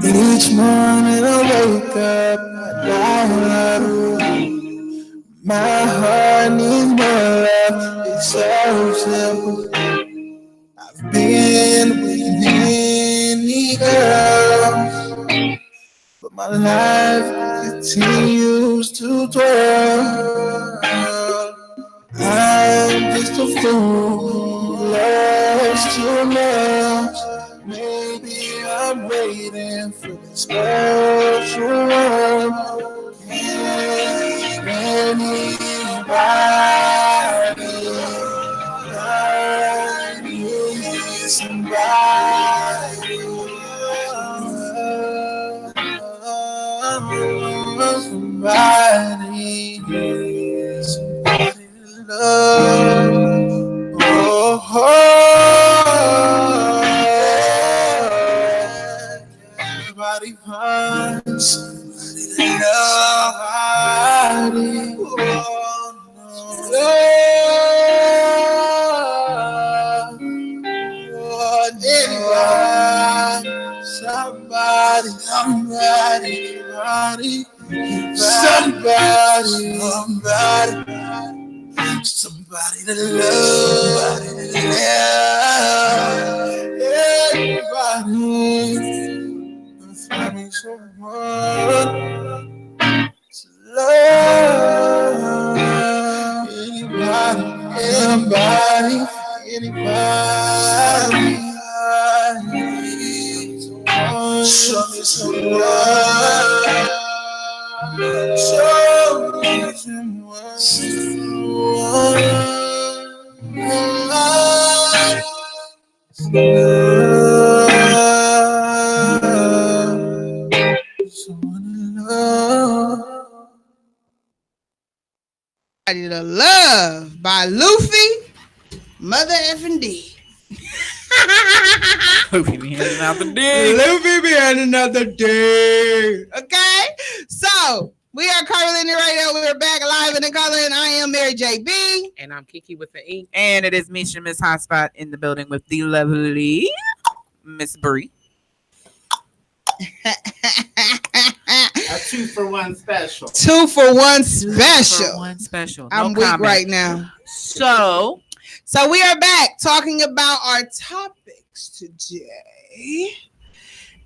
Each morning I wake up, my heart needs more love. It's so simple. I've been with many girls, but my life is continues to dwell. I'm just a fool who loves to love. Maybe I'm waiting for the special one. Can anybody need somebody? Somebody needs somebody to love. Oh, everybody finds somebody to love. Somebody to love. Everybody finding someone to love. Anybody. Show me some love. Show me some Somebody to Love by Luffy, Mother effing D. Luffy be handing out the dick. Luffy be handing out the dick. Okay, so we are Curvilinear Radio. We're back live in the color, and I am Mary JB. And I'm Kiki with the E. And it is Misha, Miss Hotspot, in the building with the lovely Miss Bree. A 2-for-1 special. 2-for-1 special. 2-for-1 special. I'm weak right now. So we are back talking about our topics today.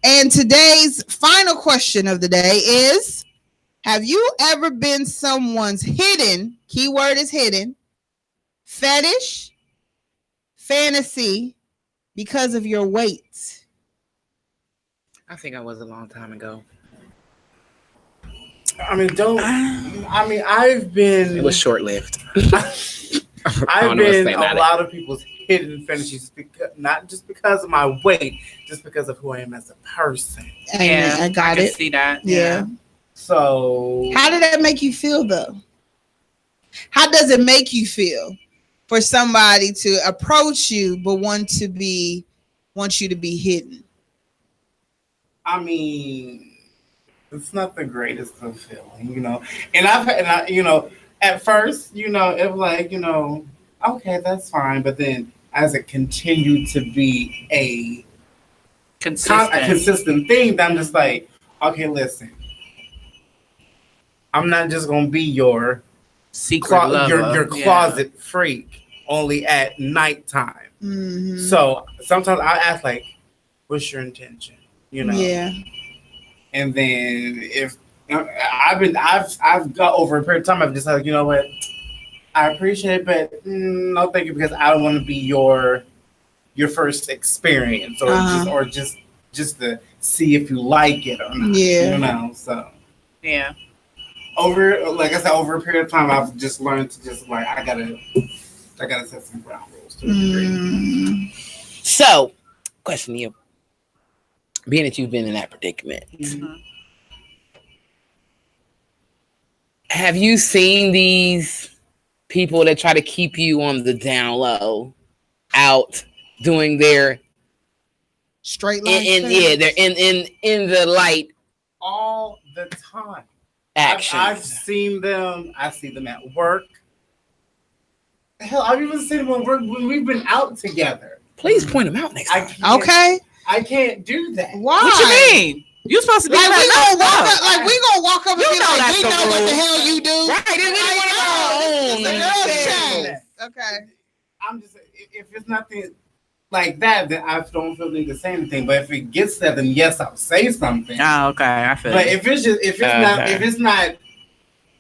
And today's final question of the day is, have you ever been someone's hidden, keyword is hidden, fetish, fantasy because of your weight? I think I was a long time ago. I've been. It was short-lived. I've been a lot of people's hidden fantasies, not just because of my weight, just because of who I am as a person. Yeah, I got it. See that? Yeah. So, how did that make you feel, though? How does it make you feel for somebody to approach you but want you to be hidden? I mean, it's not the greatest of feeling, And at first, it was like, okay, that's fine. But then, as it continued to be a consistent thing, I'm just like, okay, listen, I'm not just gonna be your secret lover, your closet freak only at nighttime. Mm-hmm. So sometimes I ask, like, what's your intention? Yeah. And then if I've got over a period of time, I've just like, you know what, I appreciate it, but no, thank you, because I don't want to be your first experience, or just to see if you like it or not. Yeah. So yeah. Over a period of time, I've just learned to just like I gotta set some ground rules to a degree. So, question to you. Being that you've been in that predicament, have you seen these people that try to keep you on the down low out doing their straight line? They're in the light all the time. Actions. I've seen them. I see them at work. Hell, I've even seen them at work when we've been out together. Please point them out next time. Okay. I can't do that. Why? What you mean? You supposed to be we gonna walk up and be like, that's we the know what rule. the hell you do. Right. It's a girl's chat. Okay. I'm just, if it's nothing, like that, then I don't feel the need to say anything. But if it gets there, then yes, I'll say something. Oh, okay, I feel. But if it's not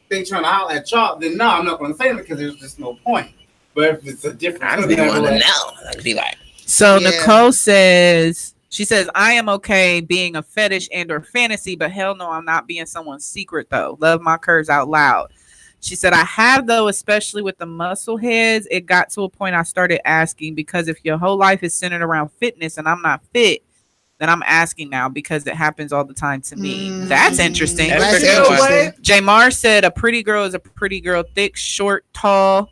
they trying to holler at y'all, then no, I'm not going to say it because there's just no point. But if it's a different, I just be wanting to know. I'd be like, so Nicole says, she says, I am okay being a fetish and or fantasy, but hell no, I'm not being someone's secret though. Love my curves out loud. She said, I have though, especially with the muscle heads. It got to a point I started asking because if your whole life is centered around fitness and I'm not fit, then I'm asking now because it happens all the time to me. That's interesting. Jamar said a pretty girl is a pretty girl, thick, short, tall,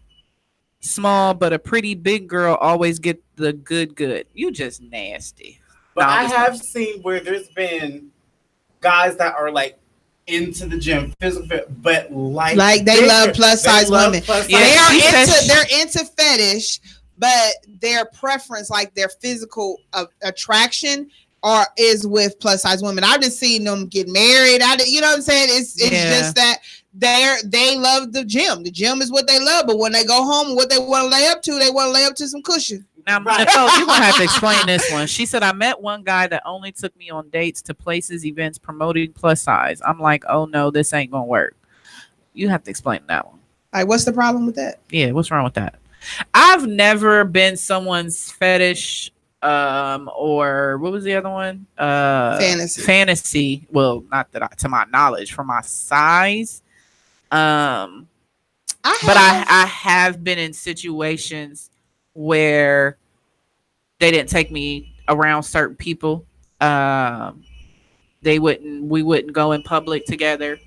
small, but a pretty big girl always get the good. You just nasty. But I have seen where there's been guys that are like into the gym, physical, but like they love plus size women. They're into fetish, but their preference, like their physical attraction, is with plus size women. I've just seen them get married. You know what I'm saying? It's just that they love the gym. The gym is what they love, but when they go home, what they want to lay up to, they want to lay up to some cushion. Now, Nicole, you're gonna have to explain this one. She said, I met one guy that only took me on dates to places, events promoting plus size. I'm like, oh no, this ain't gonna work. You have to explain that one. Like, what's the problem with that? Yeah, what's wrong with that? I've never been someone's fetish. Or what was the other one? Fantasy. Well, not that to my knowledge, for my size. I have been in situations where they didn't take me around certain people. We wouldn't go in public together.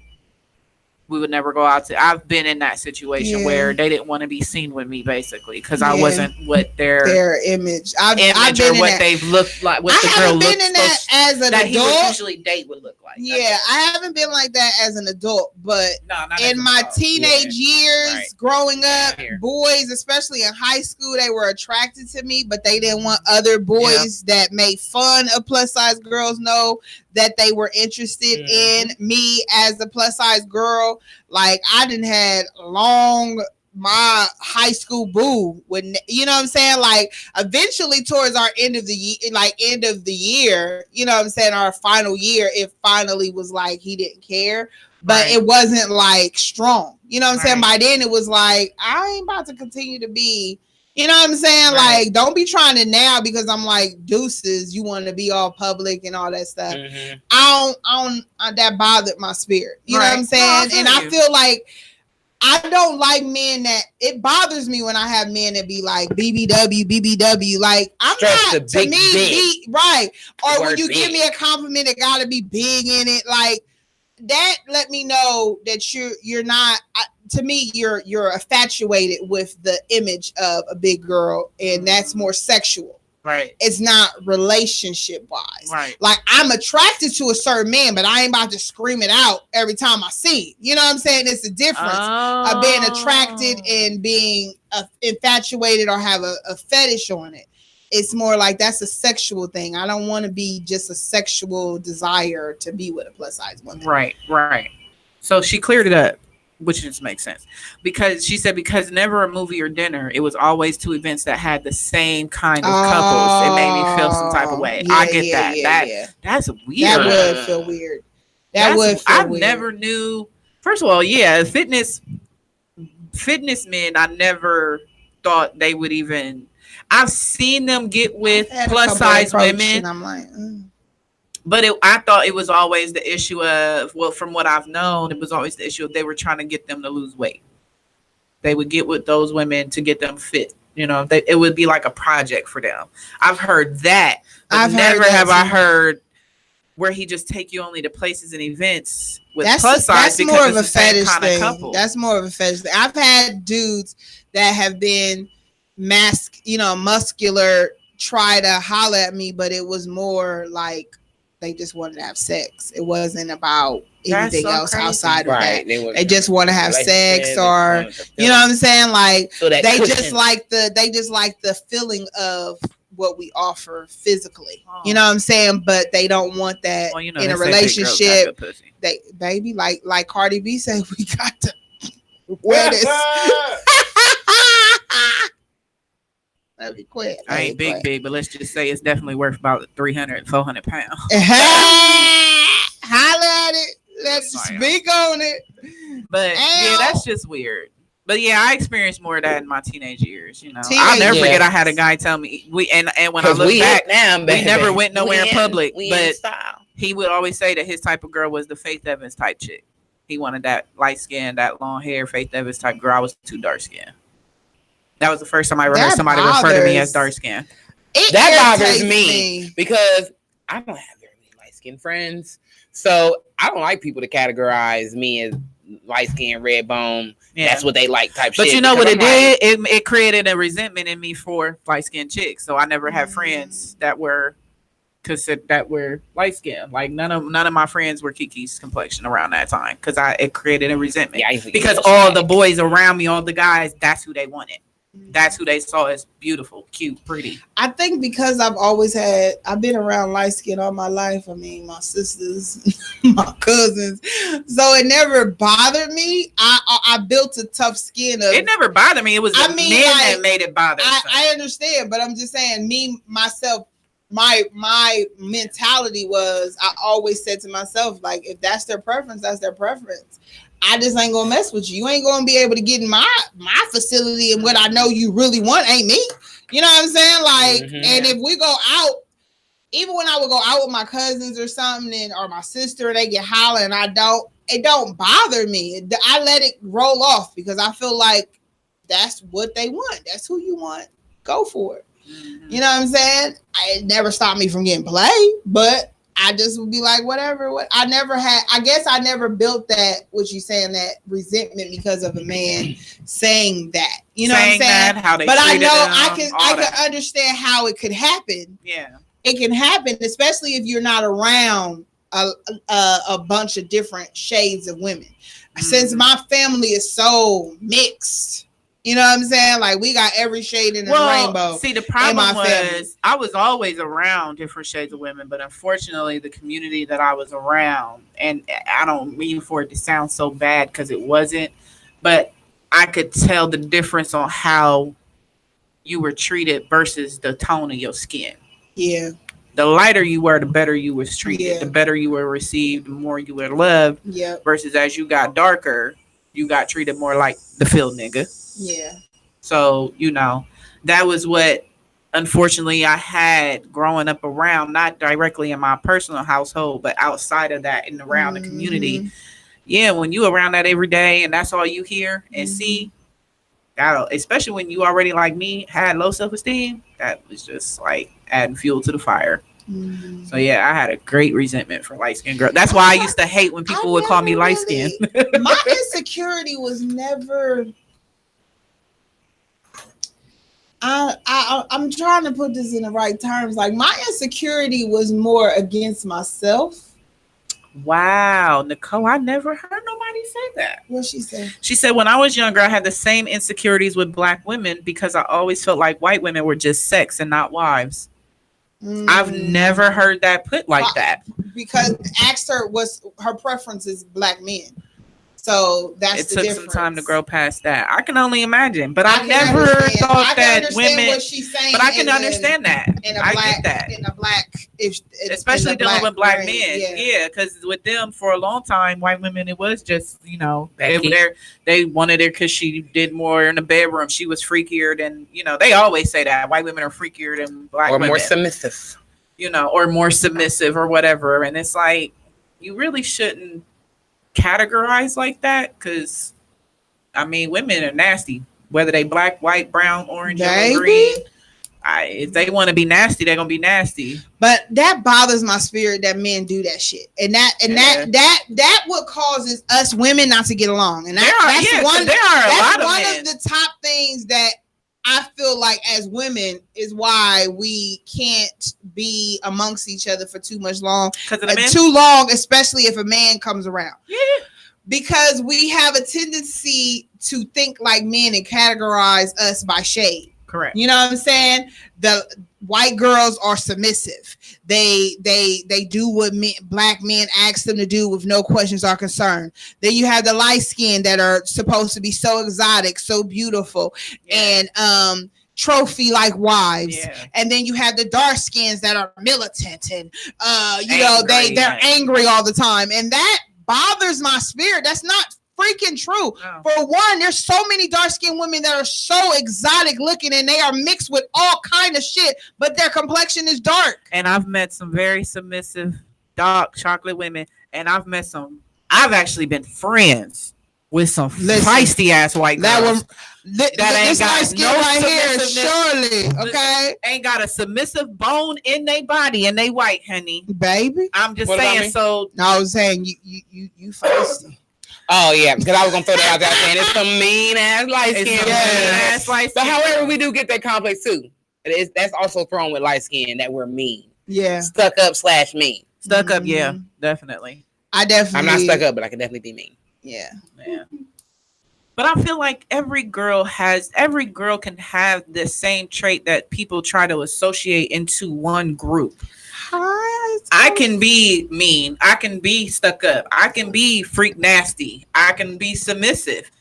We would never go out to. I've been in that situation where they didn't want to be seen with me, basically, because I wasn't what their image. I've been or what they've looked like. What the girl looked in that as an adult. He would usually date would look like. Yeah, I haven't been like that as an adult, but in my teenage years, growing up, boys, especially in high school, they were attracted to me, but they didn't want other boys that made fun of plus size girls know that they were interested in me as a plus size girl. Like I didn't had my high school boo when you know what I'm saying. Like eventually towards our end of the year, you know what I'm saying, our final year, it finally was like he didn't care, but it wasn't like strong. You know what I'm saying. By then it was like I ain't about to continue to be. You know what I'm saying? Like, don't be trying to now because I'm like deuces. You want to be all public and all that stuff. That bothered my spirit. You know what I'm saying? No, I feel like I don't like men that it bothers me when I have men that be like BBW. Like I'm stress not to me, right? Or when you give me a compliment, it got to be big in it. Like that, let me know that you're not. To me, you're infatuated with the image of a big girl, and that's more sexual. Right. It's not relationship wise. Right. Like I'm attracted to a certain man, but I ain't about to scream it out every time I see it. You know what I'm saying? It's a difference of being attracted and being infatuated or have a fetish on it. It's more like that's a sexual thing. I don't want to be just a sexual desire to be with a plus size woman. Right. So she cleared it up, which just makes sense, because she said because never a movie or dinner, it was always two events that had the same kind of couples. It made me feel some type of way. I get that. That's weird. That would feel weird. I never knew. First of all, fitness men. I never thought they would even. I've seen them get with plus size women. And I'm like. But I thought it was always the issue of, well, from what I've known, it was always the issue of they were trying to get them to lose weight. They would get with those women to get them fit. You know, it would be like a project for them. I've heard that. But I heard where he just take you only to places and events with plus size because more of it's the same kind of couple. That's more of a fetish thing. I've had dudes that have been muscular, try to holler at me, but it was more like they just wanted to have sex. It wasn't about anything else outside of that. They just want to have sex, or you know what I'm saying? Like they just like the feeling of what we offer physically. You know what I'm saying? But they don't want that in a relationship. They baby, like Cardi B said, we got to wear this. Let me quit. I ain't big, but let's just say it's definitely worth about 300, 400 pounds. Holla at it. Let's speak on it. But yeah, that's just weird. But yeah, I experienced more of that in my teenage years. You know, I'll never forget. I had a guy tell me and when I look back, we never went nowhere in public. But he would always say that his type of girl was the Faith Evans type chick. He wanted that light skin, that long hair, Faith Evans type girl. I was too dark skinned. That was the first time I ever heard somebody refer to me as dark skinned. That bothers me because I don't have very many light skinned friends. So I don't like people to categorize me as light skin, red bone. Yeah. That's what they like type shit. But you know what it did? It created a resentment in me for light skinned chicks. So I never had friends that were light skinned. Like none of my friends were Kiki's complexion around that time because it created a resentment. Yeah, because all the boys around me, all the guys, that's who they wanted. That's who they saw as beautiful, cute, pretty. I think because I've been around light skin all my life. I mean, my sisters, my cousins. So it never bothered me. I built a tough skin. It never bothered me. It was men that made it bother. I understand, but I'm just saying, myself, my mentality was, I always said to myself, like, if that's their preference, that's their preference. I just ain't gonna mess with you. You ain't gonna be able to get in my facility, and what I know you really want ain't me. You know what I'm saying? Like, and if we go out, even when I would go out with my cousins or something, or my sister, and they get hollering, it don't bother me. I let it roll off because I feel like that's what they want. That's who you want. Go for it. You know what I'm saying? It never stopped me from getting played, but I just would be like, whatever. I guess I never built that, what you saying, that resentment because of a man saying that. You know what I'm saying? How they, but I know I can understand how it could happen. Yeah. It can happen, especially if you're not around a bunch of different shades of women. Since my family is so mixed. You know what I'm saying? Like, we got every shade in the rainbow. See, the problem was I was always around different shades of women, but unfortunately, the community that I was around, and I don't mean for it to sound so bad because it wasn't, but I could tell the difference on how you were treated versus the tone of your skin. Yeah. The lighter you were, the better you was treated. The better you were received, the more you were loved. Yeah. Versus as you got darker, you got treated more like the field nigga. Yeah. So, you know, that was what, unfortunately, I had growing up around, not directly in my personal household, but outside of that and around the community. Yeah, when you around that every day and that's all you hear and see, especially when you already, like me, had low self-esteem, that was just like adding fuel to the fire. So yeah, I had a great resentment for light skinned girls. That's why I used to hate when people would call me light skinned. My insecurity was never. I'm trying to put this in the right terms. Like, my insecurity was more against myself. Wow, Nicole, I never heard nobody say that. What she said? She said, when I was younger, I had the same insecurities with black women because I always felt like white women were just sex and not wives. I've never heard that put like that. Because asked her, her preference is black men. So that's it. Took some time to grow past that. I can only imagine, but I never thought that women. What she's saying, but I can understand that. I get that. In a black, especially dealing with black men, yeah, because with them for a long time, white women, it was just, you know, they wanted her because she did more in the bedroom. She was freakier than, you know, they always say that white women are freakier than black women, or more submissive, you know, or more submissive or whatever. And it's like, you really shouldn't categorized like that, because I mean, women are nasty, whether they black, white, brown, orange, or green. If they want to be nasty, they're gonna be nasty. But that bothers my spirit that men do that shit, and that what causes us women not to get along. And that's one of the top things that I feel like as women is why we can't be amongst each other for too long, especially if a man comes around. Yeah. Because we have a tendency to think like men and categorize us by shade. Correct. You know what I'm saying? The white girls are submissive. They do what black men ask them to do with no questions are concerned. Then you have the light skin that are supposed to be so exotic, so beautiful, and trophy like wives, Yeah. and then you have the dark skins that are militant and Angry. they're angry all the time, and that bothers my spirit. That's not freaking true. No. For one, there's so many dark-skinned women that are so exotic looking, and they are mixed with all kind of shit, but their complexion is dark. And I've met some very submissive dark chocolate women, and I've actually been friends with some feisty ass white girls. That ain't got light skin no right here, submissiveness. surely. Okay, ain't got a submissive bone in their body, and they white, honey. Baby, I'm just What about saying. me? So no, I was saying you feisty. Oh yeah, because I was gonna throw that out there saying it's some mean ass light It's skin. some mean-ass light But skin. however, we do get that complex too. That's also thrown with light skin that we're mean, Yeah, stuck up / mean. stuck up, yeah, definitely. I definitely. I'm not stuck up, but I can definitely be mean. Yeah. But I feel like every girl can have the same trait that people try to associate into one group. I can be mean. I can be stuck up. I can be freak nasty. I can be submissive.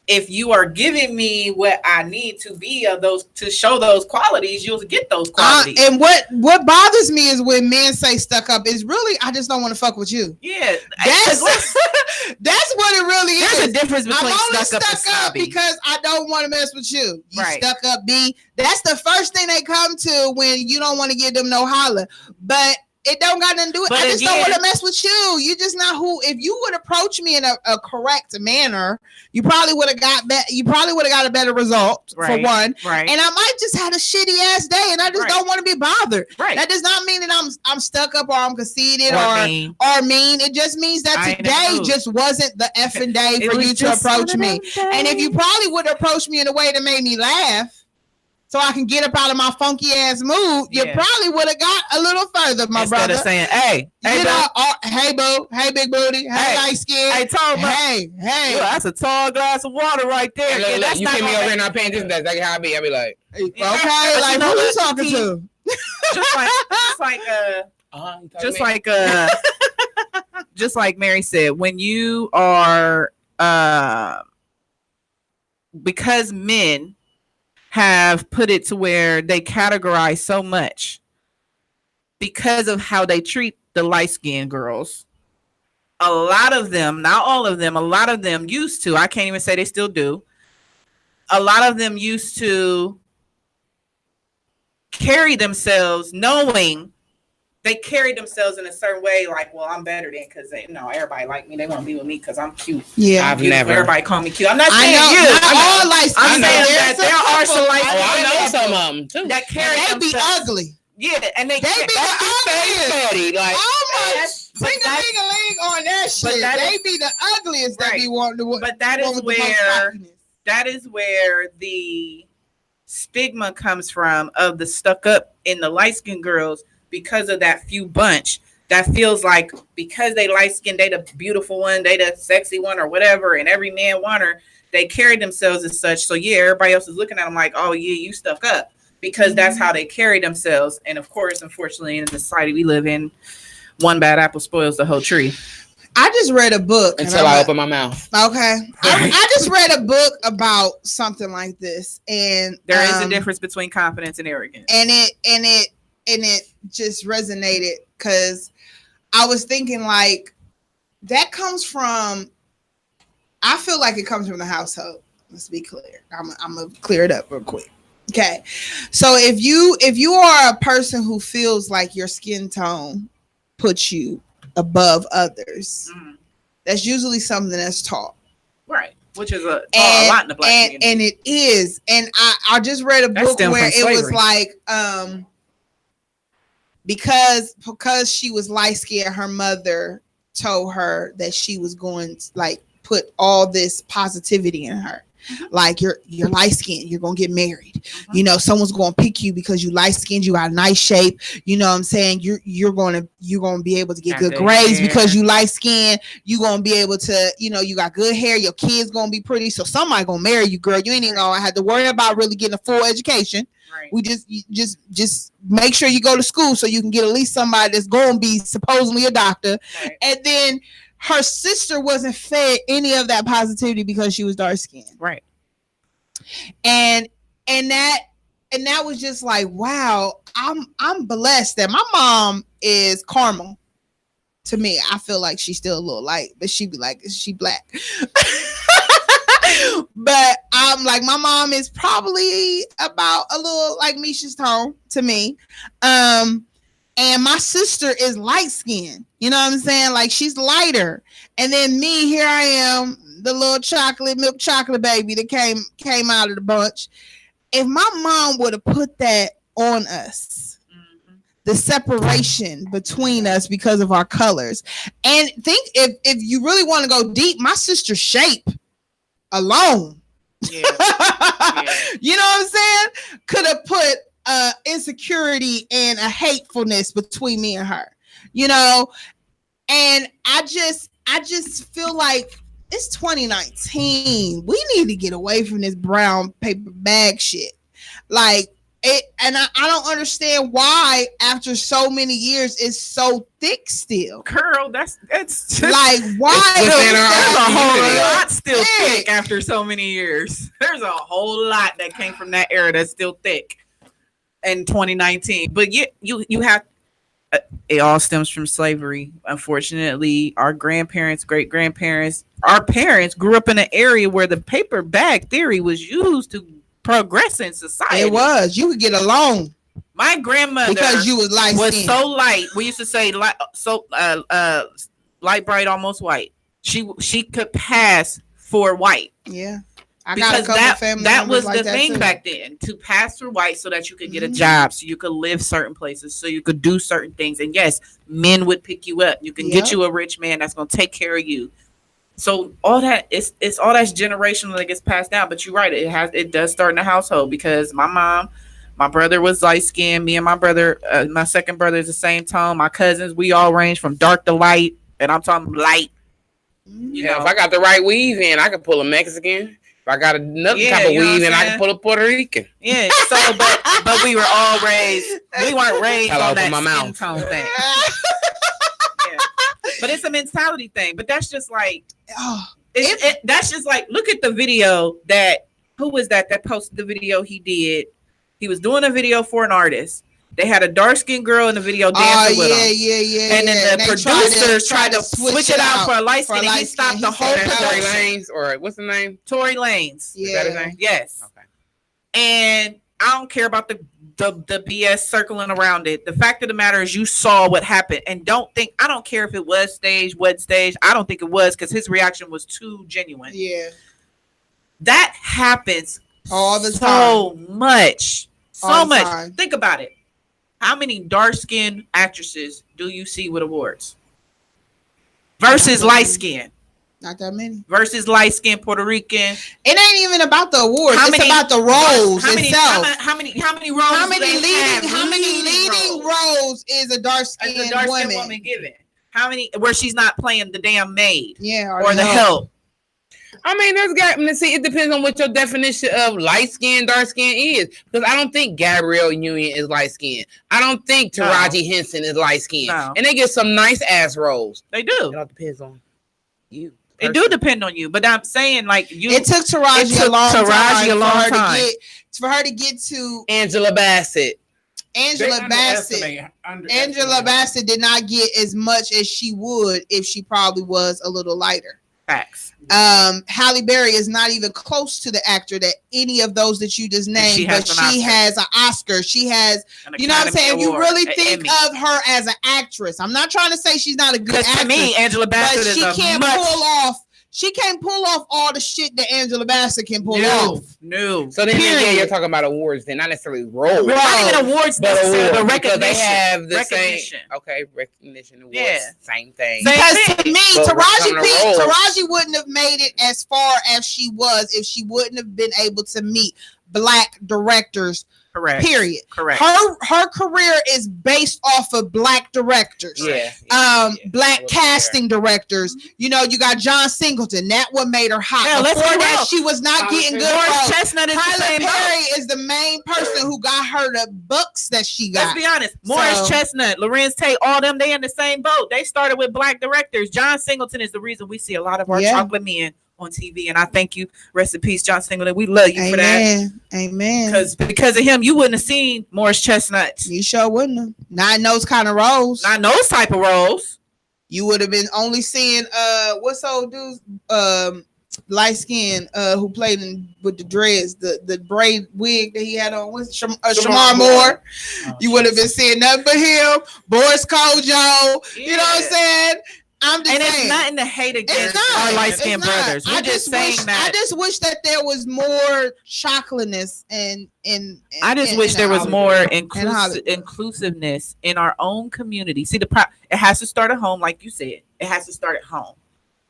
If you are giving me what I need to be of those to show those qualities, you'll get those qualities. And what bothers me is when men say stuck up is really I just don't want to fuck with you. Yeah, That's what it really is. There's a difference between I'm only stuck up and stuck up snobby. because I don't want to mess with you. You Right. stuck up, B. That's the first thing they come to when you don't want to give them no holler. But it don't got nothing to do with it. But I just don't again- want to mess with you. You just not who. If you would approach me in a correct manner, you probably would have got a better result for Right. one. Right. And I might just had a shitty ass day, and I just Right. don't want to be bothered. Right. That does not mean that I'm stuck up or I'm conceited Or or mean. It just means that I ain't in today the mood. just wasn't the effing day It for was you to just approach one of me. them And if you days. probably would approach me in a way that made me laugh, so I can get up out of my funky ass mood, you Yeah. probably would have got a little further, my Instead brother. of saying, hey, You know, hey boo, hey big booty, hey, Hey, light skin, hey, tall bro. hey. Yo, that's a tall glass of water right there. Hey, look, Yeah, look, that's you not see me gonna over make- here not paying attention. That's exactly how I be. I be like, Okay, But like you know who you what, talking T? to? just like Mary said, when you are because men have put it to where they categorize so much because of how they treat the light-skinned girls. A lot of them, not all of them, a lot of them used to, I can't even say they still do. A lot of them used to carry themselves knowing they carry themselves in a certain way, like, well, I'm better than because everybody like me. They want to be with me because I'm cute. Yeah, I've Beautiful. never. Everybody call me cute. I'm not I saying know. you. Not all light skin. I'm saying that there are some light Oh, I know skin some of them too. that carry They be themselves. ugly. Yeah, and they They be the ugliest. Petty, like, Oh my! That's- but Bring a that's- ling on that shit. that They is- be the ugliest that Right. be wanting to. But that is where the stigma comes from of the stuck up in the light skinned girls because of that few bunch that feels like because they light skinned, they the beautiful one, they the sexy one or whatever, and every man want her. They carry themselves as such. So yeah, everybody else is looking at them like, oh yeah, you stuck up because that's how they carry themselves. And of course, unfortunately, in the society we live in, one bad apple spoils the whole tree. I just read a book until I open my mouth. Okay, I just read a book about something like this, and There is a difference between confidence and arrogance. and it just resonated because I was thinking like that comes from. I feel like it comes from the household. Let's be clear. I'm gonna clear it up real quick. Okay, so if you are a person who feels like your skin tone puts you above others, that's usually something that's taught. Right. Which is a lot in the black community. And it is. And I just read a book where it was like because she was light skinned, her mother told her that she was going to like put all this positivity in her. Like you're light skinned, you're gonna get married. You know, someone's gonna pick you because you light skinned, you got a nice shape. You know what I'm saying? You're gonna be able to get good grades because you light skinned. You're gonna be able to, you got good hair, your kids gonna be pretty. So somebody gonna marry you, girl. You ain't even gonna have to worry about really getting a full education. Right. We just make sure you go to school so you can get at least somebody that's gonna be supposedly a doctor. Right. And then her sister wasn't fed any of that positivity because she was dark skinned. Right. And that and that was just like, wow, I'm blessed that my mom is caramel. To me, I feel like she's still a little light, but she be like, is she black? But I'm like, my mom is probably about a little like Misha's tone to me. And my sister is light skinned. You know what I'm saying? Like, she's lighter. And then me, here I am, the little milk chocolate baby that came out of the bunch. If my mom would have put that on us, the separation between us because of our colors. And think if you really want to go deep, my sister's shape alone. Yeah. You know what I'm saying? Could have put insecurity and a hatefulness between me and her. You know, and I just feel like it's 2019. We need to get away from this brown paper bag shit. Like, it, and I don't understand why after so many years it's so thick still. Girl, that's just, like, why there's a whole lot still thick after so many years. There's a whole lot that came from that era that's still thick in 2019. But you have it all stems from slavery. Unfortunately, our grandparents, great grandparents, our parents grew up in an area where the paper bag theory was used to progress in society. It was. You could get along. My grandmother, because you was light was so light. We used to say light bright, almost white. She could pass for white. Yeah, because that was the thing back then, to pass for white so that you could get a job, so you could live certain places, so you could do certain things. And yes, men would pick you up. You can get you a rich man that's gonna take care of you. So all that it's all that's generational that gets passed down. But you're right, it does start in the household, because my brother was light skinned. Me and my brother, my second brother, is the same tone. My cousins, we all range from dark to light, and I'm talking light. You know, if I got the right weave in, I can pull a Mexican. If I got another type of weave in, I can pull a Puerto Rican. Yeah. So, but we were all raised. We weren't raised on that skin tone thing. But it's a mentality thing. But that's just like, that's just like, look at the video that, who was that posted the video he did? He was doing a video for an artist. They had a dark-skinned girl in the video dancing with him. Yeah. And then the producers tried to switch it out for a light-skinned, and he stopped the whole production. Tory Lanez, or what's the name? Tory Lanez. Yeah. Is that his name? Yes. Okay. And I don't care about the BS circling around it. The fact of the matter is, you saw what happened, and I don't care if it was staged, what stage. I don't think it was, because his reaction was too genuine. Yeah. That happens all the time. So much. Think about it. How many dark-skinned actresses do you see with awards? Versus light-skinned. Not that many. Versus light-skinned Puerto Rican. It ain't even about the awards. It's about the roles itself. How many roles? How many leading roles is a dark-skinned woman given? How many where she's not playing the damn maid? Yeah, or the help. I mean, it depends on what your definition of light skin, dark skin is. Because I don't think Gabrielle Union is light skinned. I don't think Taraji Henson is light skinned. No. And they get some nice ass roles. They do. It all depends on you. It do depend on you, but I'm saying, like, it took Taraji a long time for her to get to Angela Bassett. Angela Bassett did not get as much as she would if she probably was a little lighter. Facts. Halle Berry is not even close to the actor that any of those that you just named, but she has an Oscar. She has, you know what I'm saying? If you really think of her as an actress, I'm not trying to say she's not a good actress. To me, Angela Bassett is she can't pull off all the shit that Angela Bassett can pull off. No. So then you're talking about awards, then not necessarily roles. Not even awards, but recognition. They have the recognition. Recognition awards. Yeah. Same thing. Because to me, Taraji wouldn't have made it as far as she was if she wouldn't have been able to meet black directors. Correct. Period. Correct. Her career is based off of black directors. Black casting directors. You know, you got John Singleton. That what made her hot. Before that, she was not getting good. Morris Chestnut is Tyler Perry is the main person who got her the books that she got. Let's be honest. Morris Chestnut, Lorenz Tate, all them, they in the same boat. They started with black directors. John Singleton is the reason we see a lot of our chocolate men on TV, and I thank you. Rest in peace, John Singleton. We love you for that. Amen. Because of him, you wouldn't have seen Morris Chestnuts. You sure wouldn't have. Not in those kind of roles. Not in those type of roles. You would have been only seeing what's old dude's light skin who played with the dreads, the braid wig that he had on. What's Shamar Moore? You would have been seeing nothing but him, Boris Kojo. Yeah. You know what I'm saying? I'm just saying. It's nothing to hate against our light skinned brothers. We're just saying that. I just wish that there was more chocolateness and I just wish there was more inclusiveness in our own community. See, it has to start at home, like you said. It has to start at home.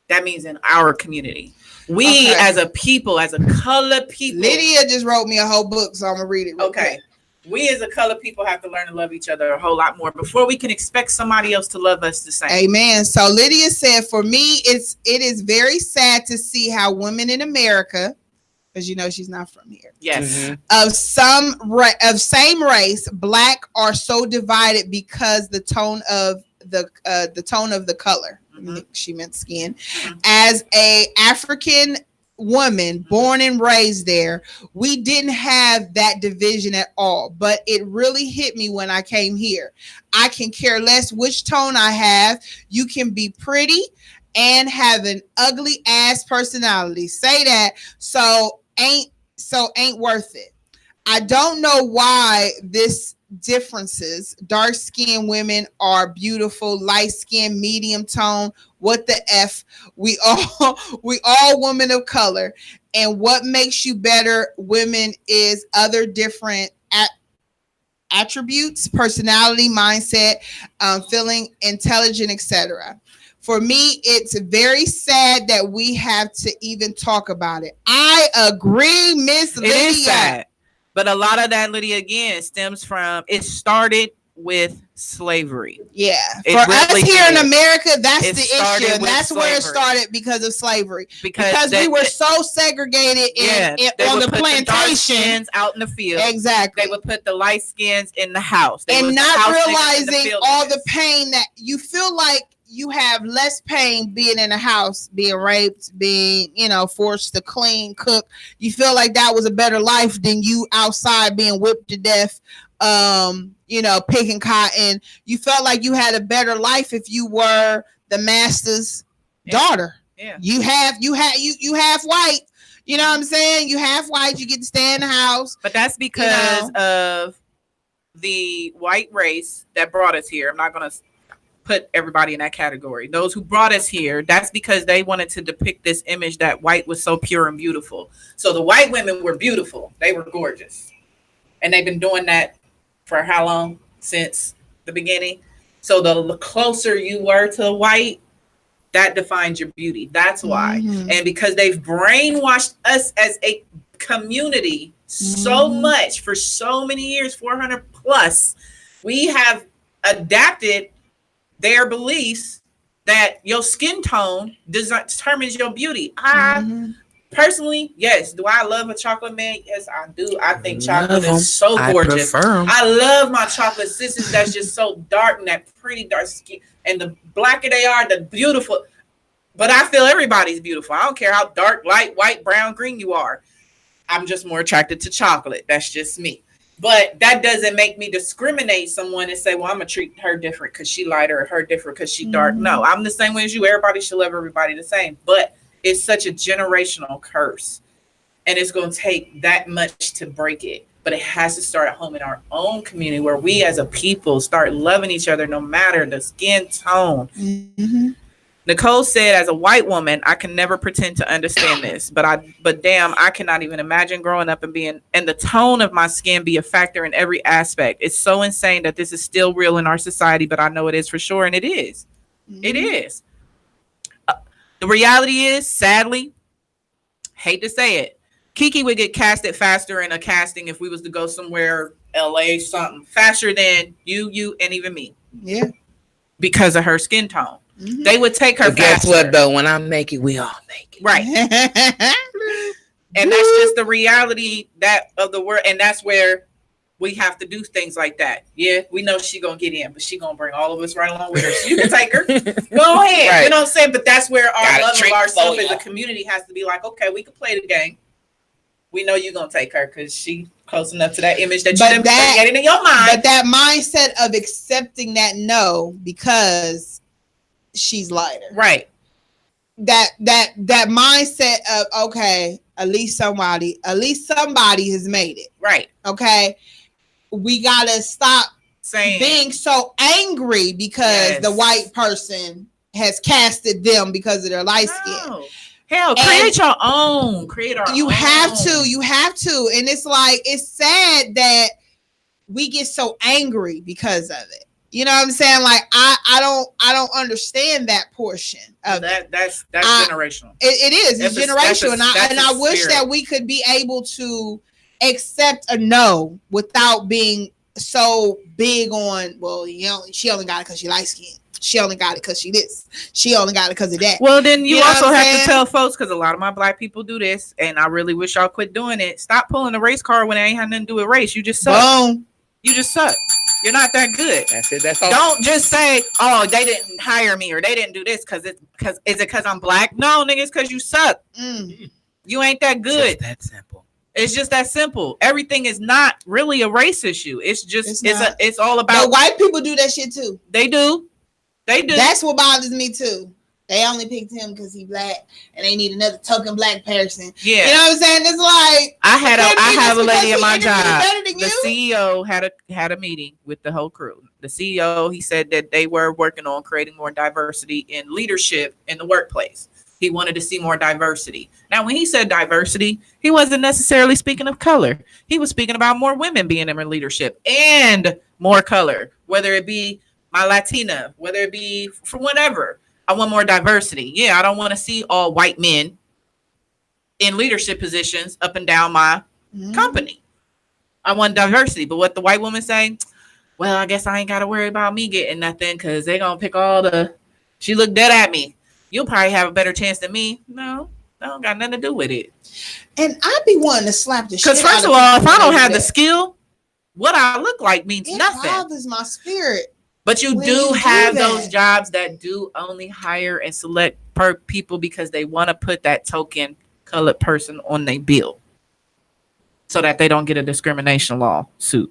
That means in our community. We as a people, as a colored people. Lydia just wrote me a whole book, so I'm gonna read it. Okay. We as a colored people have to learn to love each other a whole lot more before we can expect somebody else to love us the same. Amen. So Lydia said, for me, it is very sad to see how women in America, because you know she's not from here. Yes. Mm-hmm. Of same race, black, are so divided because the tone of the color. Mm-hmm. She meant skin. Mm-hmm. As a African woman born and raised there, we didn't have that division at all, but it really hit me when I came here. I can care less which tone I have. You can be pretty and have an ugly ass personality. Say that so ain't worth it. I don't know why this differences. Dark skinned women are beautiful, light skinned, medium tone. What the F? We all women of color. And what makes you better women is other different attributes, personality, mindset, feeling intelligent, etc. For me, it's very sad that we have to even talk about it. I agree, Miss Lydia. It is sad. But a lot of that, Lydia, again, stems from, it started with slavery. Yeah. For us here in America, that's the issue. And that's where it started, because of slavery. Because we were so segregated on the plantations out in the field. Exactly. They would put the light skins in the house. And not realizing all the pain that you feel like you have less pain being in a house, being raped, being, forced to clean, cook. You feel like that was a better life than you outside being whipped to death, picking cotton. You felt like you had a better life if you were the master's daughter. Yeah. You half white. You know what I'm saying? You half white, you get to stay in the house. But that's because of the white race that brought us here. I'm not going to put everybody in that category. Those who brought us here, that's because they wanted to depict this image that white was so pure and beautiful. So the white women were beautiful. They were gorgeous. And they've been doing that for how long? Since the beginning. So the closer you were to white, that defines your beauty. That's why. Mm-hmm. And because they've brainwashed us as a community so much for so many years, 400 plus, we have adapted their beliefs that your skin tone determines your beauty. I personally, yes. Do I love a chocolate man? Yes, I do. I think chocolate is so gorgeous. I love my chocolate sisters that's just so dark and that pretty dark skin. And the blacker they are, the beautiful. But I feel everybody's beautiful. I don't care how dark, light, white, brown, green you are. I'm just more attracted to chocolate. That's just me. But that doesn't make me discriminate someone and say, well, I'm going to treat her different because she lighter or her different because she dark. No, I'm the same way as you. Everybody should love everybody the same. But it's such a generational curse. And it's going to take that much to break it. But it has to start at home in our own community where we as a people start loving each other no matter the skin tone. Mm-hmm. Nicole said, as a white woman, I can never pretend to understand this, but damn, I cannot even imagine growing up and the tone of my skin be a factor in every aspect. It's so insane that this is still real in our society, but I know it is for sure. And it is. Mm-hmm. It is. The reality is, sadly, hate to say it, Kiki would get casted faster in a casting if we was to go somewhere, LA, something faster than you, and even me. Yeah. Because of her skin tone. Mm-hmm. They would take her faster. Guess what though? When I make it, we all make it. Right. And that's just the reality of the world. And that's where we have to do things like that. Yeah, we know she gonna get in, but she gonna bring all of us right along with her. So you can take her. Go ahead. Right. You know what I'm saying? But that's where our love of ourselves as a community has to be like, okay, we can play the game. we know you're gonna take her because she close enough to that image that you've been creating in your mind. But that mindset of accepting that no because she's lighter, right? That mindset of okay, at least somebody has made it, right? Okay, we gotta stop being so angry because the white person has casted them because of their light skin. Hell, create your own. Create our own. You have to. And it's like, it's sad that we get so angry because of it. You know what I'm saying? Like, I don't understand that portion of that. That's generational. It is. It's generational. And I wish that we could be able to accept a no without being so big on, well, she only got it because she light skinned. She only got it because she this. She only got it because of that. Well, then you also have to tell folks, because a lot of my black people do this, and I really wish y'all quit doing it. Stop pulling the race card when it ain't had nothing to do with race. You just suck. Boom. You just suck. You're not that good. That's it. That's all. Don't just say, "Oh, they didn't hire me or they didn't do this because is it because I'm black?" No, nigga, it's because you suck. You ain't that good. Just that simple. It's just that simple. Everything is not really a race issue. It's just it's all about. But white people do that shit too. They do. They do. That's what bothers me too. They only picked him because he black, and they need another token black person. Yeah, you know what I'm saying? It's like I have a lady at my job. The CEO had a meeting with the whole crew. The CEO, he said that they were working on creating more diversity in leadership in the workplace. He wanted to see more diversity. Now, when he said diversity, he wasn't necessarily speaking of color. He was speaking about more women being in leadership and more color, whether it be my Latina, whether it be for whatever. I want more diversity. Yeah, I don't want to see all white men in leadership positions up and down my company. I want diversity. But what the white woman say, well, I guess I ain't got to worry about me getting nothing because they're going to pick all the, she looked dead at me. You'll probably have a better chance than me. No, that don't got nothing to do with it. And I'd be wanting to slap the shit out of because first of all, if I don't have the skill, what I look like means nothing. It bothers my spirit. But you do have those jobs that do only hire and select people because they want to put that token colored person on their bill so that they don't get a discrimination lawsuit.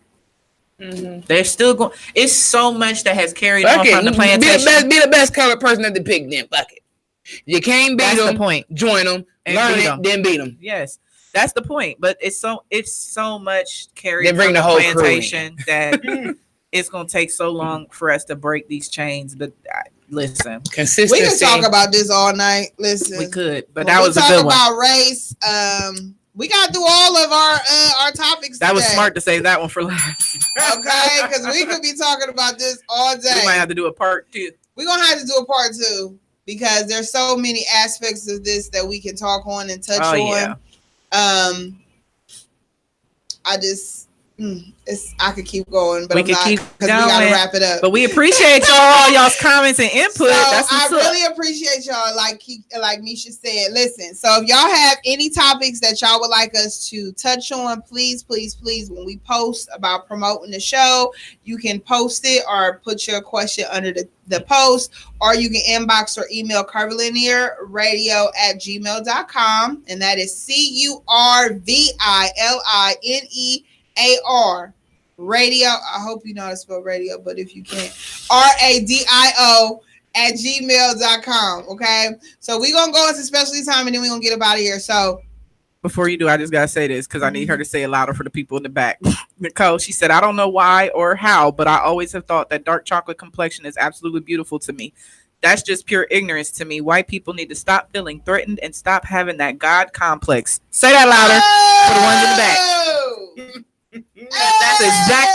They're still going. It's so much that has carried on from the plantation. Be the best colored person at the pick, then fuck it. You can't beat them. The point. Join them, and learn it, then beat them. Yes, that's the point. But it's so much carried they bring from the whole plantation that it's gonna take so long for us to break these chains. But listen, consistency. We can talk about this all night. Listen, we could, but that was a good one. About race. We got through all of our topics. That was smart to save that one for last. Okay, because we could be talking about this all day. We might have to do a part 2. We're gonna have to do a part 2 because there's so many aspects of this that we can talk on and touch on. Yeah. I could keep going, but we gotta wrap it up. But we appreciate y'all's comments and input. So I really appreciate y'all. Like Misha said, listen. So if y'all have any topics that y'all would like us to touch on, please, when we post about promoting the show, you can post it or put your question under the post, or you can inbox or email curvilinearradio@gmail.com, and that is CURVILINEAR radio. I hope you know how to spell radio, but if you can't, RADIO@gmail.com. Okay, so we're gonna go into specialty time and then we're gonna get up out of here. So before you do, I just gotta say this because I need her to say it louder for the people in the back. Nicole, she said, I don't know why or how, but I always have thought that dark chocolate complexion is absolutely beautiful to me. That's just pure ignorance to me. White people need to stop feeling threatened and stop having that God complex. Say that louder for the ones in the back. That's exact.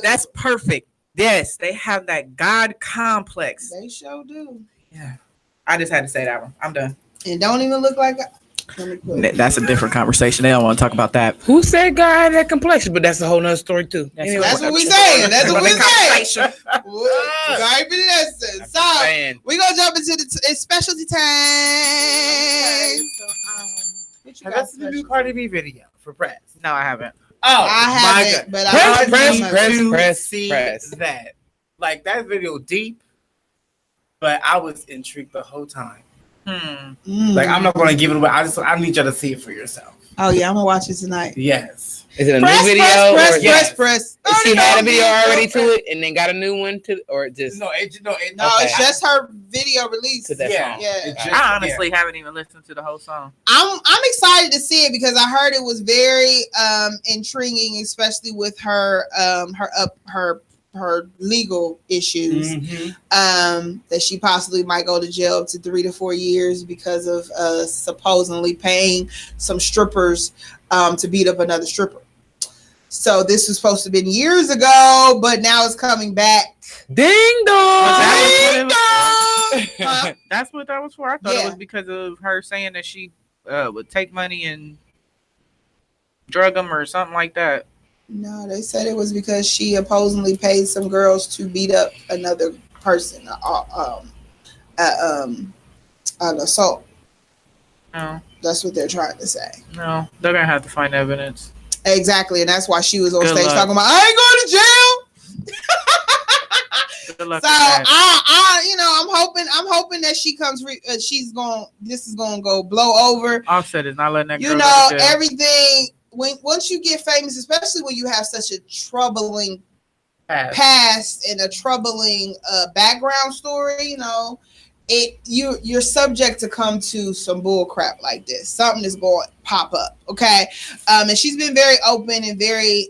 That's perfect. Yes, they have that God complex. They sure do. Yeah, I just had to say that one. I'm done. And don't even look like. That's a different conversation. They don't want to talk about that. Who said God had that complexion? But that's a whole nother story too. That's what we saying. That's what we saying. So we gonna jump into the specialty time. That's the new Cardi B video for press. No, I haven't. Oh, I haven't. But press that. Like that video deep, but I was intrigued the whole time. Like I'm not going to give it away. I need you to see it for yourself. Oh yeah, I'm gonna watch it tonight. Yes. Is it a new video? Press. She had a video already to it, and then got a new one to, or just No, it's just her video release to that song. Yeah. I honestly haven't even listened to the whole song. I'm excited to see it because I heard it was very intriguing, especially with her her legal issues. That she possibly might go to jail up to 3 to 4 years because of supposedly paying some strippers to beat up another stripper. So this was supposed to have been years ago, but now it's coming back. Ding dong! That's what that was for. I thought it was because of her saying that she would take money and drug them or something like that. No, they said it was because she supposedly paid some girls to beat up another person, an assault. No. That's what they're trying to say. No, they're gonna have to find evidence. Exactly, and that's why she was on Good stage luck. talking about, I ain't going to jail. Good luck So with that. I'm hoping that she comes. This is going to go blow over. Offset is not letting that girl You go know, to jail. everything. Once you get famous, especially when you have such a troubling past and a troubling background story, you know, you're subject to come to some bull crap like this. Something is going to pop up, okay? And she's been very open and very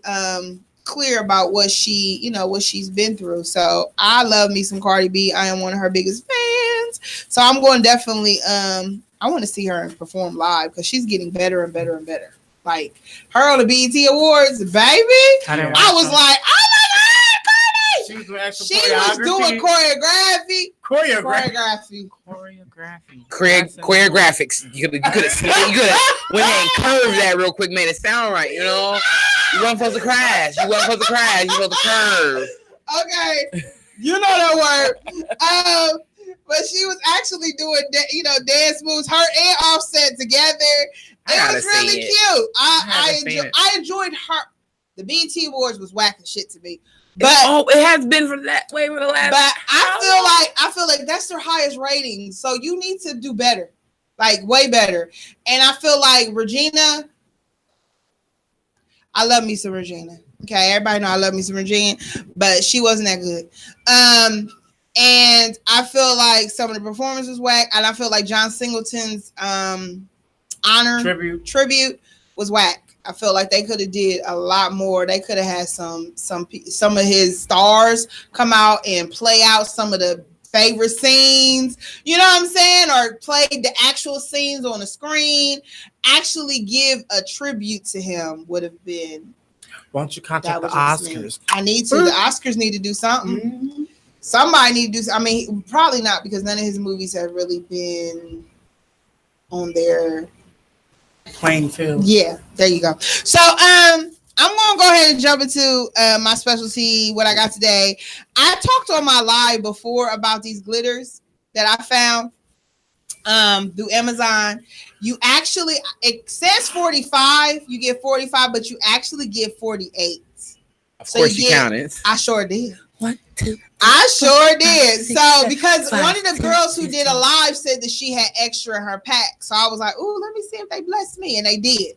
clear about what she's been through. So I love me some Cardi B. I am one of her biggest fans. So I'm going to definitely I want to see her perform live because she's getting better and better and better. Like her on the BET Awards, baby. I was like, oh my God, Cardi! She was doing choreography. Choreographics. You could have went ahead and curved that real quick, made it sound right. You know, you wasn't supposed to crash. You wasn't supposed to crash. You supposed to curve. Okay, you know that word. But she was actually doing, dance moves. Her and Offset together. It was really cute. I enjoyed her. The BET Awards was whacking shit to me. But it has been for that way for the last. But I feel like that's their highest rating. So you need to do better, like way better. And I feel like Regina. I love me some Regina. Okay, everybody know I love me some Regina, but she wasn't that good. And I feel like some of the performance was whack, and I feel like John Singleton's honor tribute was whack. I feel like they could have did a lot more. They could have had some of his stars come out and play out some of the favorite scenes. You know what I'm saying? Or play the actual scenes on the screen. Actually give a tribute to him would have been. Why don't you contact the Oscars? I need to. The Oscars need to do something. Mm-hmm. Somebody need to do. I mean, probably not because none of his movies have really been on their playing field. Yeah, there you go. So I'm gonna go ahead and jump into my specialty, what I got today. I talked on my live before about these glitters that I found through Amazon. You actually, it says 45, you get 45, but you actually get 48. Of course you counted. I sure did. 1, 2. I sure did. So because one of the girls who did a live said that she had extra in her pack. So I was like, ooh, let me see if they blessed me. And they did.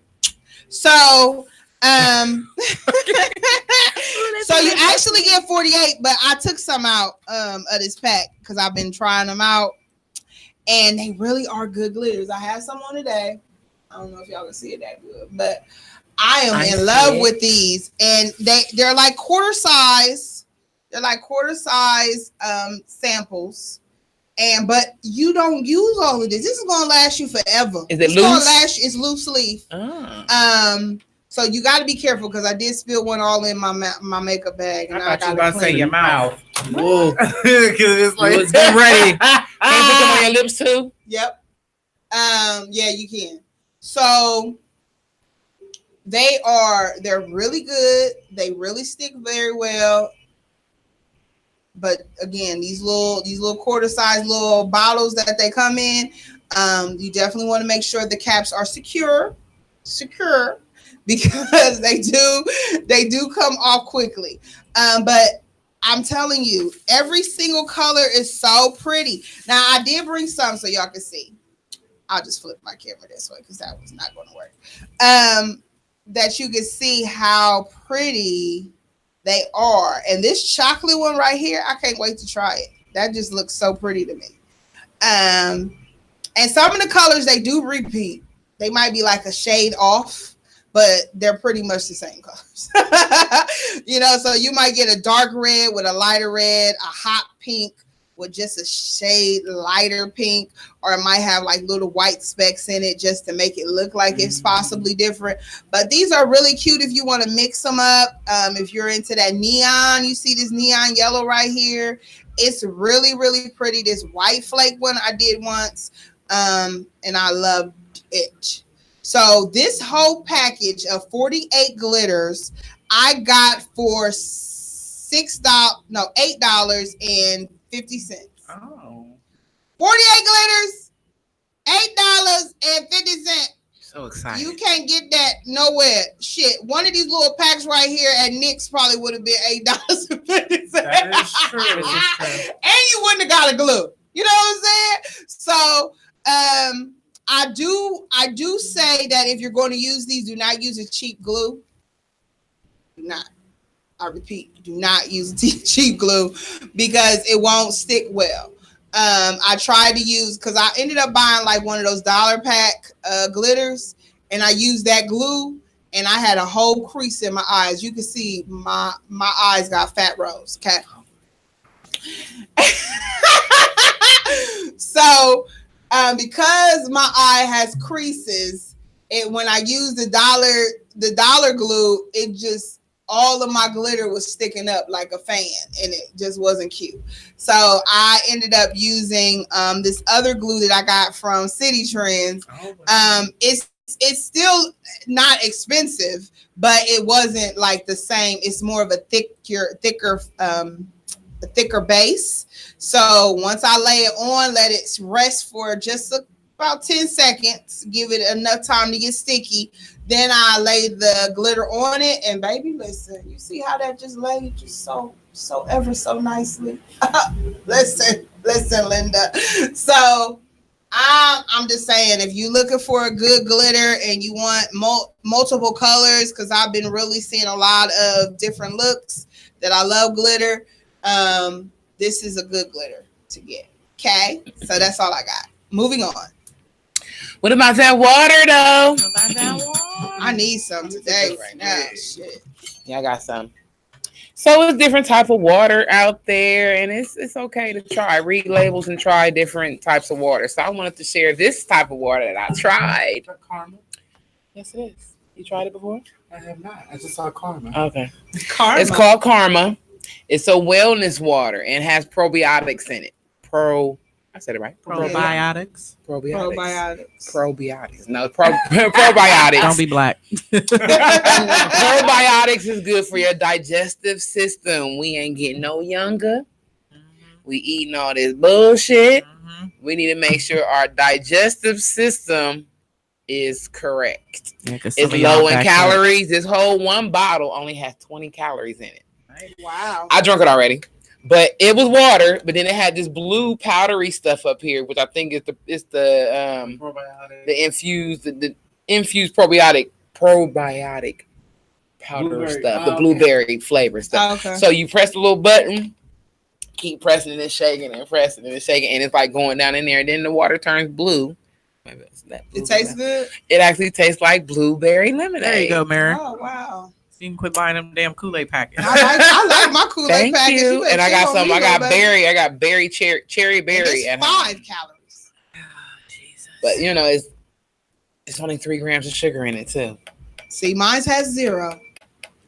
So so you actually get 48, but I took some out of this pack because I've been trying them out. And they really are good glitters. I have some on today. I don't know if y'all can see it that good, but I am in love with these. And they're like quarter size. They're like quarter size samples. But you don't use all of this. This is gonna last you forever. Is it loose? It's loose leaf. Oh. So you got to be careful because I did spill one all in my makeup bag. And I thought you were gonna say your mouth. Whoa. It's like get ready. Can you put them on your lips too? Yep. Yeah, you can. So they're really good. They really stick very well. But again, these little quarter size little bottles that they come in, you definitely want to make sure the caps are secure, because they do come off quickly. But I'm telling you, every single color is so pretty. Now I did bring some so y'all can see. I'll just flip my camera this way because that was not going to work. That you can see how pretty they are. And this chocolate one right here, I can't wait to try it. That just looks so pretty to me. And some of the colors, they do repeat. They might be like a shade off, but they're pretty much the same colors. So you might get a dark red with a lighter red, a hot pink with just a shade lighter pink, or it might have like little white specks in it just to make it look like it's possibly different. But these are really cute if you want to mix them up. If you're into that neon, you see this neon yellow right here. It's really, really pretty. This white flake one I did once, and I loved it. So this whole package of 48 glitters I got for $8.50. Oh. 48 glitters, $8.50. So excited. You can't get that nowhere. Shit, one of these little packs right here at Nick's probably would have been $8.50. That is true. And you wouldn't have got a glue. You know what I'm saying? So I do say that if you're going to use these, do not use a cheap glue. Do not. I repeat, do not use cheap glue because it won't stick well. I tried to use, because I ended up buying like one of those dollar pack glitters, and I used that glue, and I had a whole crease in my eyes. You can see my eyes got fat rows. Okay. So because my eye has creases, when I use the dollar glue, it just, all of my glitter was sticking up like a fan, and it just wasn't cute. So I ended up using this other glue that I got from City Trends. It's still not expensive, but it wasn't like the same. It's more of a thicker base. So once I lay it on, let it rest for just about 10 seconds, give it enough time to get sticky. Then I lay the glitter on it, and baby, listen, you see how that just laid just so ever so nicely. listen, Linda. So I'm just saying, if you're looking for a good glitter and you want multiple colors, because I've been really seeing a lot of different looks that I love glitter. This is a good glitter to get. Okay, so that's all I got. Moving on. What about that water, though? I need some today right now. Shit. Yeah, I got some. So it's different type of water out there, and it's okay to try. Read labels and try different types of water. So I wanted to share this type of water that I tried. Karma? Yes, it is. You tried it before? I have not. I just saw Karma. Okay. Karma. It's called Karma. It's a wellness water and has probiotics in it. I said it right. Probiotics. Probiotics. No, probiotics. Don't be black. Probiotics is good for your digestive system. We ain't getting no younger. We eating all this bullshit. We need to make sure our digestive system is correct. Yeah, it's low in calories. This whole one bottle only has 20 calories in it. Wow. I drunk it already. But it was water, but then it had this blue powdery stuff up here, which I think is the infused probiotic powder blueberry stuff, the blueberry flavor stuff. So you press the little button, keep pressing it and shaking and pressing it and shaking, and it's like going down in there, and then the water turns blue. It tastes good. It actually tastes like blueberry lemonade. There you go, Mary. Oh wow. You can quit buying them damn Kool-Aid packets. I like my Kool-Aid packets. Thank you. And I got some. I got berry, cherry berry. And it's 5 calories. Oh, Jesus. But it's only 3 grams of sugar in it too. See, mine has 0.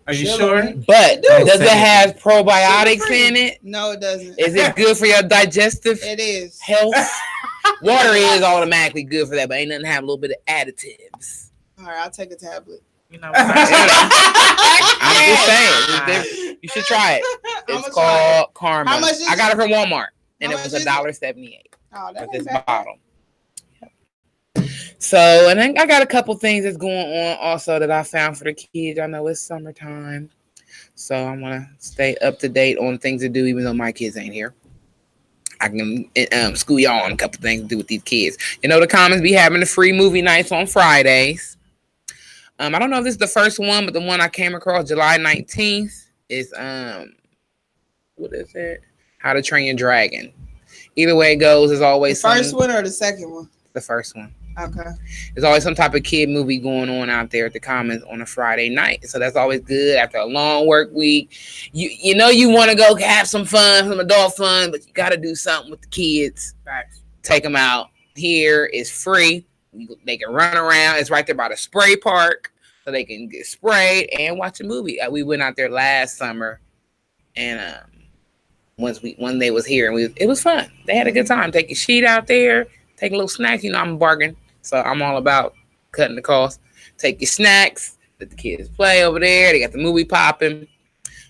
Are you sure? But does it have probiotics in it? No, it doesn't. Is it good for your digestive? It is. Health. Water is automatically good for that, but ain't nothing have a little bit of additives. All right, I'll take a tablet. I'm just saying, you should try it. It's called Karma. How much is I got it from Walmart, and it was $1.78 for this bottle. So, and then I got a couple things that's going on also that I found for the kids. I know it's summertime, so I want to stay up to date on things to do, even though my kids ain't here. I can school y'all on a couple things to do with these kids. You know, the Commons be having the free movie nights on Fridays. I don't know if this is the first one, but the one I came across July 19th is what is it? How to Train Your Dragon. Either way it goes, there's always the first one or the second one? The first one. Okay. There's always some type of kid movie going on out there at the Commons on a Friday night. So that's always good after a long work week. You know you want to go have some fun, some adult fun, but you got to do something with the kids. Right. Take them out. Here it's free. They can run around. It's right there by the spray park, so they can get sprayed and watch a movie. We went out there last summer, and when they was here, and it was fun. They had a good time. Take your sheet out there, take a little snacks. You know I'm a bargain, so I'm all about cutting the cost. Take your snacks. Let the kids play over there. They got the movie popping.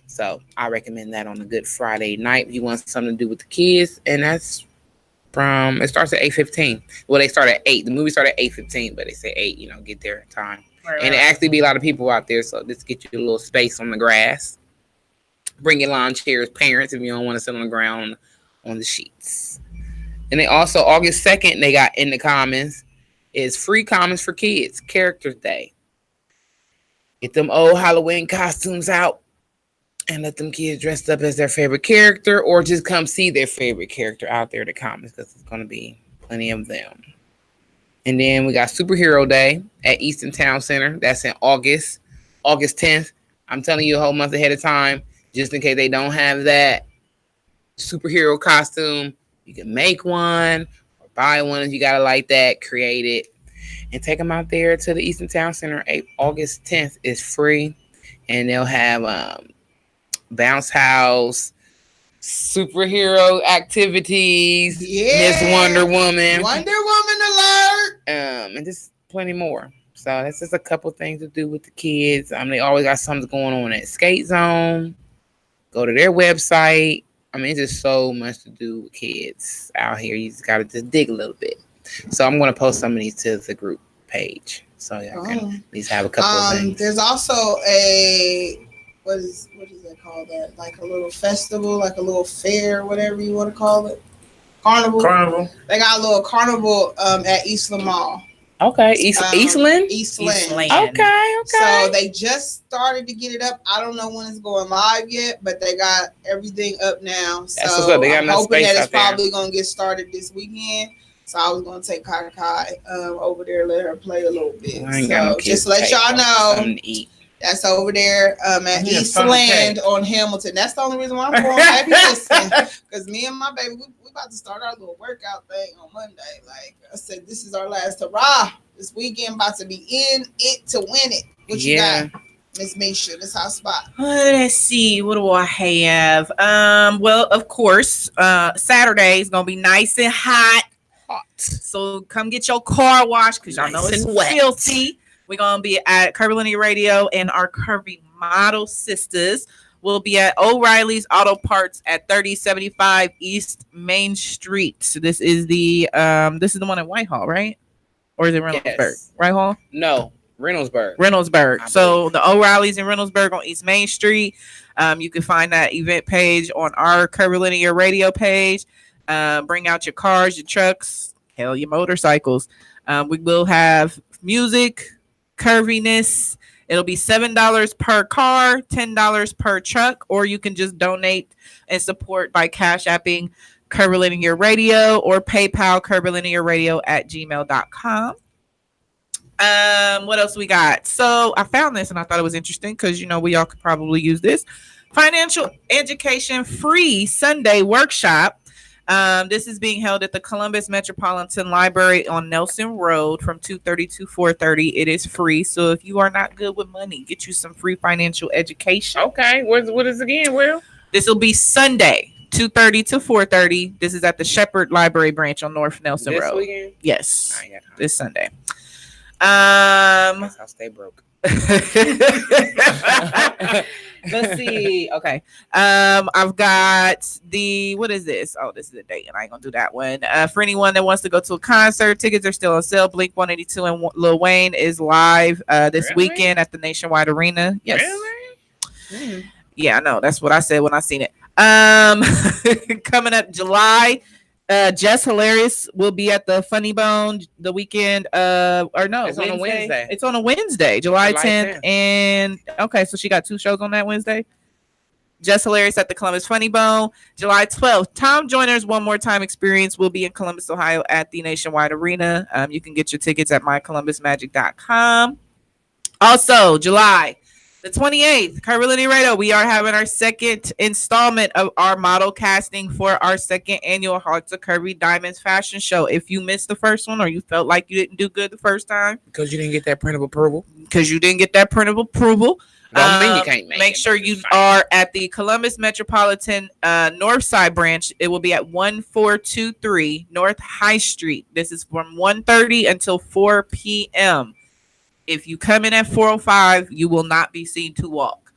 So I recommend that on a good Friday night if you want something to do with the kids, and that's. It starts at 8:15. Well, they start at 8. The movie started at 8:15, but they say 8. Get there in time. Right. And it actually be a lot of people out there, so just get you a little space on the grass. Bring your lawn chairs, parents, if you don't want to sit on the ground on the sheets. And they also August 2nd, they got in the Commons is free Commons for kids, Characters Day. Get them old Halloween costumes out. And let them kids dressed up as their favorite character, or just come see their favorite character out there in the Commons, because it's going to be plenty of them. And then we got Superhero Day at Easton Town Center. That's in August 10th. I'm telling you a whole month ahead of time, just in case they don't have that superhero costume. You can make one or buy one if you got to like that, create it, and take them out there to the Easton Town Center. August 10th is free, and they'll have bounce house, superhero activities, Miss Wonder Woman alert, and just plenty more. So that's just a couple things to do with the kids. They always got something going on at Skate Zone. Go to their website. It's just so much to do with kids out here. You just gotta just dig a little bit. So I'm gonna post some of these to the group page, so y'all can at least have a couple of things. There's also a what is that called? That like a little festival, like a little fair, whatever you want to call it. Carnival. They got a little carnival at Eastland Mall. Okay, Eastland. Okay. So they just started to get it up. I don't know when it's going live yet, but they got everything up now. So they got I'm hoping that it's probably gonna get started this weekend. So I was gonna take Kai over there, let her play a little bit. So just to let y'all know. That's over there at Eastland on Hamilton. That's the only reason why I'm going. Baby, listen, because me and my baby, we about to start our little workout thing on Monday. Like I said, this is our last hurrah. This weekend about to be in it to win it. What you got, Miss Misha? This hot spot. Let's see. What do I have? Well, of course, Saturday is gonna be nice and hot. So come get your car washed because y'all know it's filthy. We're going to be at Curvilinear Radio, and our curvy model sisters will be at O'Reilly's Auto Parts at 3075 East Main Street. So this is the one in Whitehall, right? Or is it Reynoldsburg? Yes. Whitehall? No, Reynoldsburg. So the O'Reilly's in Reynoldsburg on East Main Street. You can find that event page on our Curvilinear Radio page. Bring out your cars, your trucks, hell, your motorcycles. We will have music, curviness. It'll be $7 per car, $10 per truck, or you can just donate and support by Cash Apping Curvilinear Radio or PayPal curvilinearradio@gmail.com. What else we got? So I found this and I thought it was interesting because we all could probably use this. Financial education free Sunday workshop. This is being held at the Columbus Metropolitan Library on Nelson Road from 2:30 to 4:30. It is free. So if you are not good with money, get you some free financial education. Okay. What is it again, Will? This will be Sunday, 2:30 to 4:30. This is at the Shepherd Library branch on North Nelson Road. This weekend? Yes. This Sunday. I'll stay broke. Let's see. Okay. I've got what is this? Oh, this is the date, and I ain't gonna do that one. For anyone that wants to go to a concert, tickets are still on sale. Blink 182 and Lil Wayne is live this weekend at the Nationwide Arena. Yes. Really? Yeah, I know. That's what I said when I seen it. Coming up July Jess Hilarious will be at the Funny Bone the weekend. Or no, It's on a Wednesday. It's on a Wednesday, July July 10th. 10th. And okay, so she got 2 shows on that Wednesday. Jess Hilarious at the Columbus Funny Bone. July 12th, Tom Joyner's One More Time Experience will be in Columbus, Ohio at the Nationwide Arena. You can get your tickets at mycolumbusmagic.com. Also, July the 28th, Curvilinear Radio, we are having our second installment of our model casting for our second annual Hearts of Curvy Diamonds fashion show. If you missed the first one or you felt like you didn't do good the first time Because you didn't get that print of approval. Don't mean you can't make sure you are at the Columbus Metropolitan North Side branch. It will be at 1423 North High Street. This is from 1:30 until 4 p.m. If you come in at 4:05, you will not be seen to walk.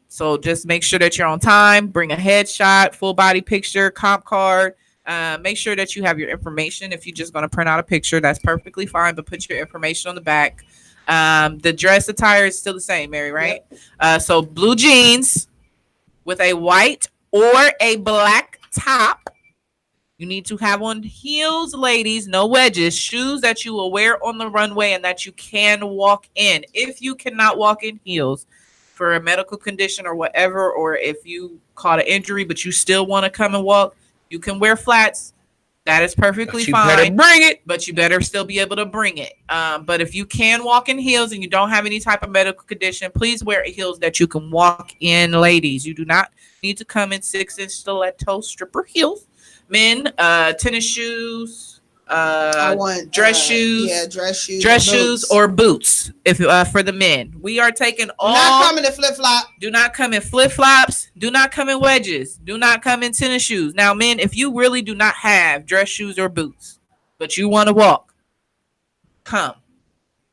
So just make sure that you're on time. Bring a headshot, full body picture, comp card. Make sure that you have your information. If you're just going to print out a picture, that's perfectly fine, but put your information on the back. The dress attire is still the same, Mary, right? Yep. So blue jeans with a white or a black top. You need to have on heels, ladies, no wedges, shoes that you will wear on the runway and that you can walk in. If you cannot walk in heels for a medical condition or whatever, or if you caught an injury but you still want to come and walk, you can wear flats. That is perfectly fine. You better bring it. But you better still be able to bring it. But if you can walk in heels and you don't have any type of medical condition, please wear heels that you can walk in, ladies. You do not need to come in 6-inch stiletto stripper heels. Men, tennis shoes, I want dress shoes. Yeah, dress shoes or boots. If for the men, we are taking all. Not coming in flip flop. Do not come in flip flops. Do not come in wedges. Do not come in tennis shoes. Now, men, if you really do not have dress shoes or boots, but you want to walk, come.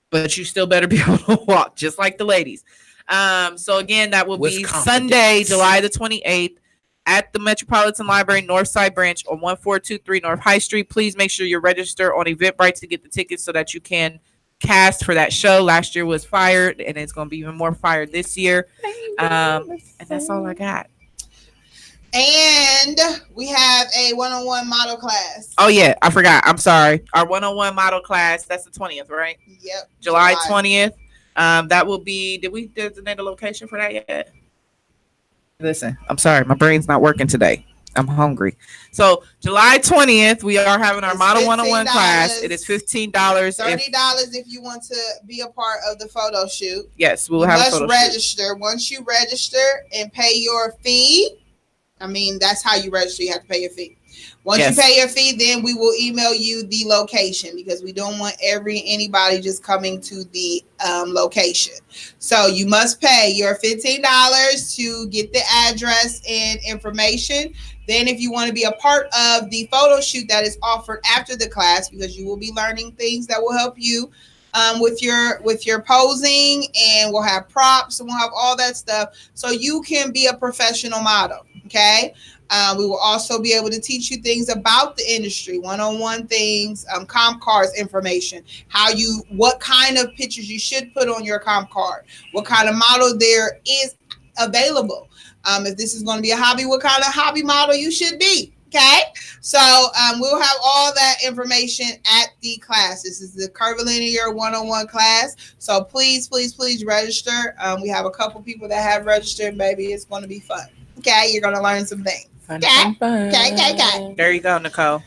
But you still better be able to walk, just like the ladies. So again, that will be Sunday, July the 28th. At the Metropolitan Library Northside branch on 1423 North High Street. Please make sure you're registered on Eventbrite to get the tickets so that you can cast for that show. Last year was fired, and it's going to be even more fired this year. And that's all I got. And we have a one-on-one model class. Oh, yeah. I forgot. I'm sorry. Our one-on-one model class, that's the 20th, right? Yep. July 20th. That will be, did we designate a location for that yet? Listen, I'm sorry. My brain's not working today. I'm hungry. So July 20th, we are having our model one-on-one class. It is $15. $30 if you want to be a part of the photo shoot. Yes, we'll have a photo register. Shoot. Once you register and pay your fee, I mean, that's how you register. You have to pay your fee. Once you pay your fee, then we will email you the location because we don't want anybody just coming to the location. So you must pay your $15 to get the address and information. Then if you want to be a part of the photo shoot that is offered after the class, because you will be learning things that will help you with your posing, and we'll have props and we'll have all that stuff so you can be a professional model. Okay. We will also be able to teach you things about the industry, one-on-one things, comp cards information, what kind of pictures you should put on your comp card, what kind of model there is available. If this is going to be a hobby, what kind of hobby model you should be. Okay. So we'll have all that information at the class. This is the Curvilinear one-on-one class. So please, please, please register. We have a couple people that have registered. Maybe it's going to be fun. Okay. You're going to learn some things. Okay. There you go, Nicole.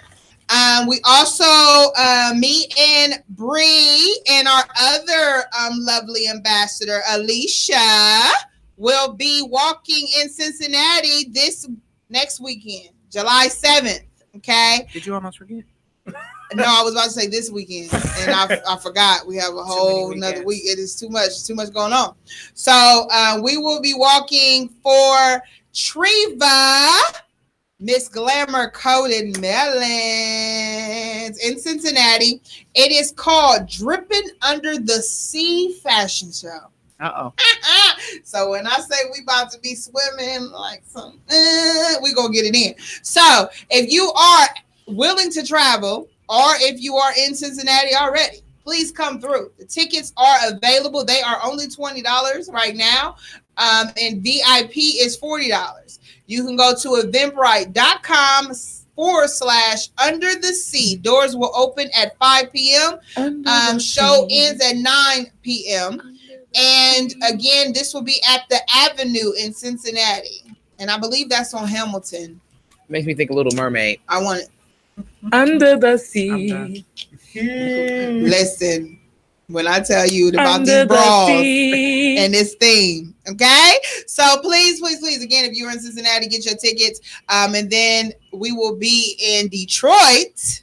We also, me and Bree and our other lovely ambassador, Alicia, will be walking in Cincinnati this next weekend, July 7th. Okay. Did you almost forget? No, I was about to say this weekend, and I forgot. We have a whole another week. It is too much going on. So we will be walking for Treva, Miss Glamour Coated Melons in Cincinnati. It is called Dripping Under the Sea Fashion Show. Uh-oh. So when I say we about to be swimming like some, we gonna get it in. So if you are willing to travel, or if you are in Cincinnati already, please come through. The tickets are available. They are only $20 right now. And VIP is $40. You can go to eventbrite.com Facebook.com/Under the Sea. Doors will open at 5 p.m. Show ends at 9 p.m. And again, this will be at the Avenue in Cincinnati. And I believe that's on Hamilton. Makes me think of Little Mermaid. I want it. Under the sea. Listen, when I tell you about these bras and this theme, okay? So please, again, if you're in Cincinnati, get your tickets. And then we will be in Detroit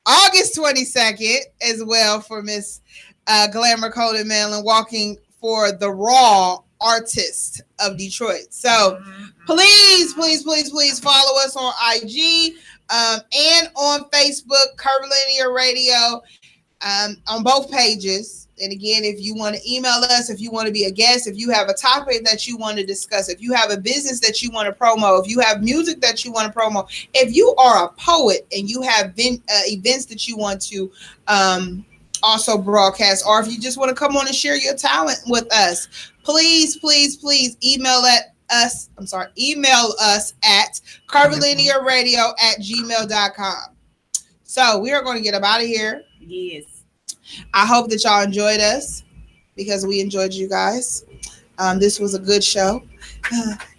August 22nd as well for Miss Glamour Code and Marilyn walking for the Raw Artist of Detroit. So please follow us on IG and on Facebook, Curvilinear Radio, on both pages. And again, if you want to email us, if you want to be a guest, if you have a topic that you want to discuss, if you have a business that you want to promo, if you have music that you want to promo, if you are a poet and you have events that you want to also broadcast, or if you just want to come on and share your talent with us, please email us at curvilinearradio@gmail.com. So we are going to get up out of here. Yes. I hope that y'all enjoyed us because we enjoyed you guys. This was a good show.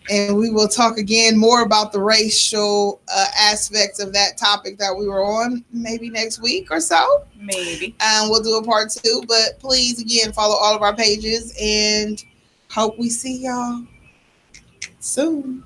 And we will talk again more about the racial aspects of that topic that we were on maybe next week or so. Maybe. We'll do a part 2. But please, again, follow all of our pages and hope we see y'all soon.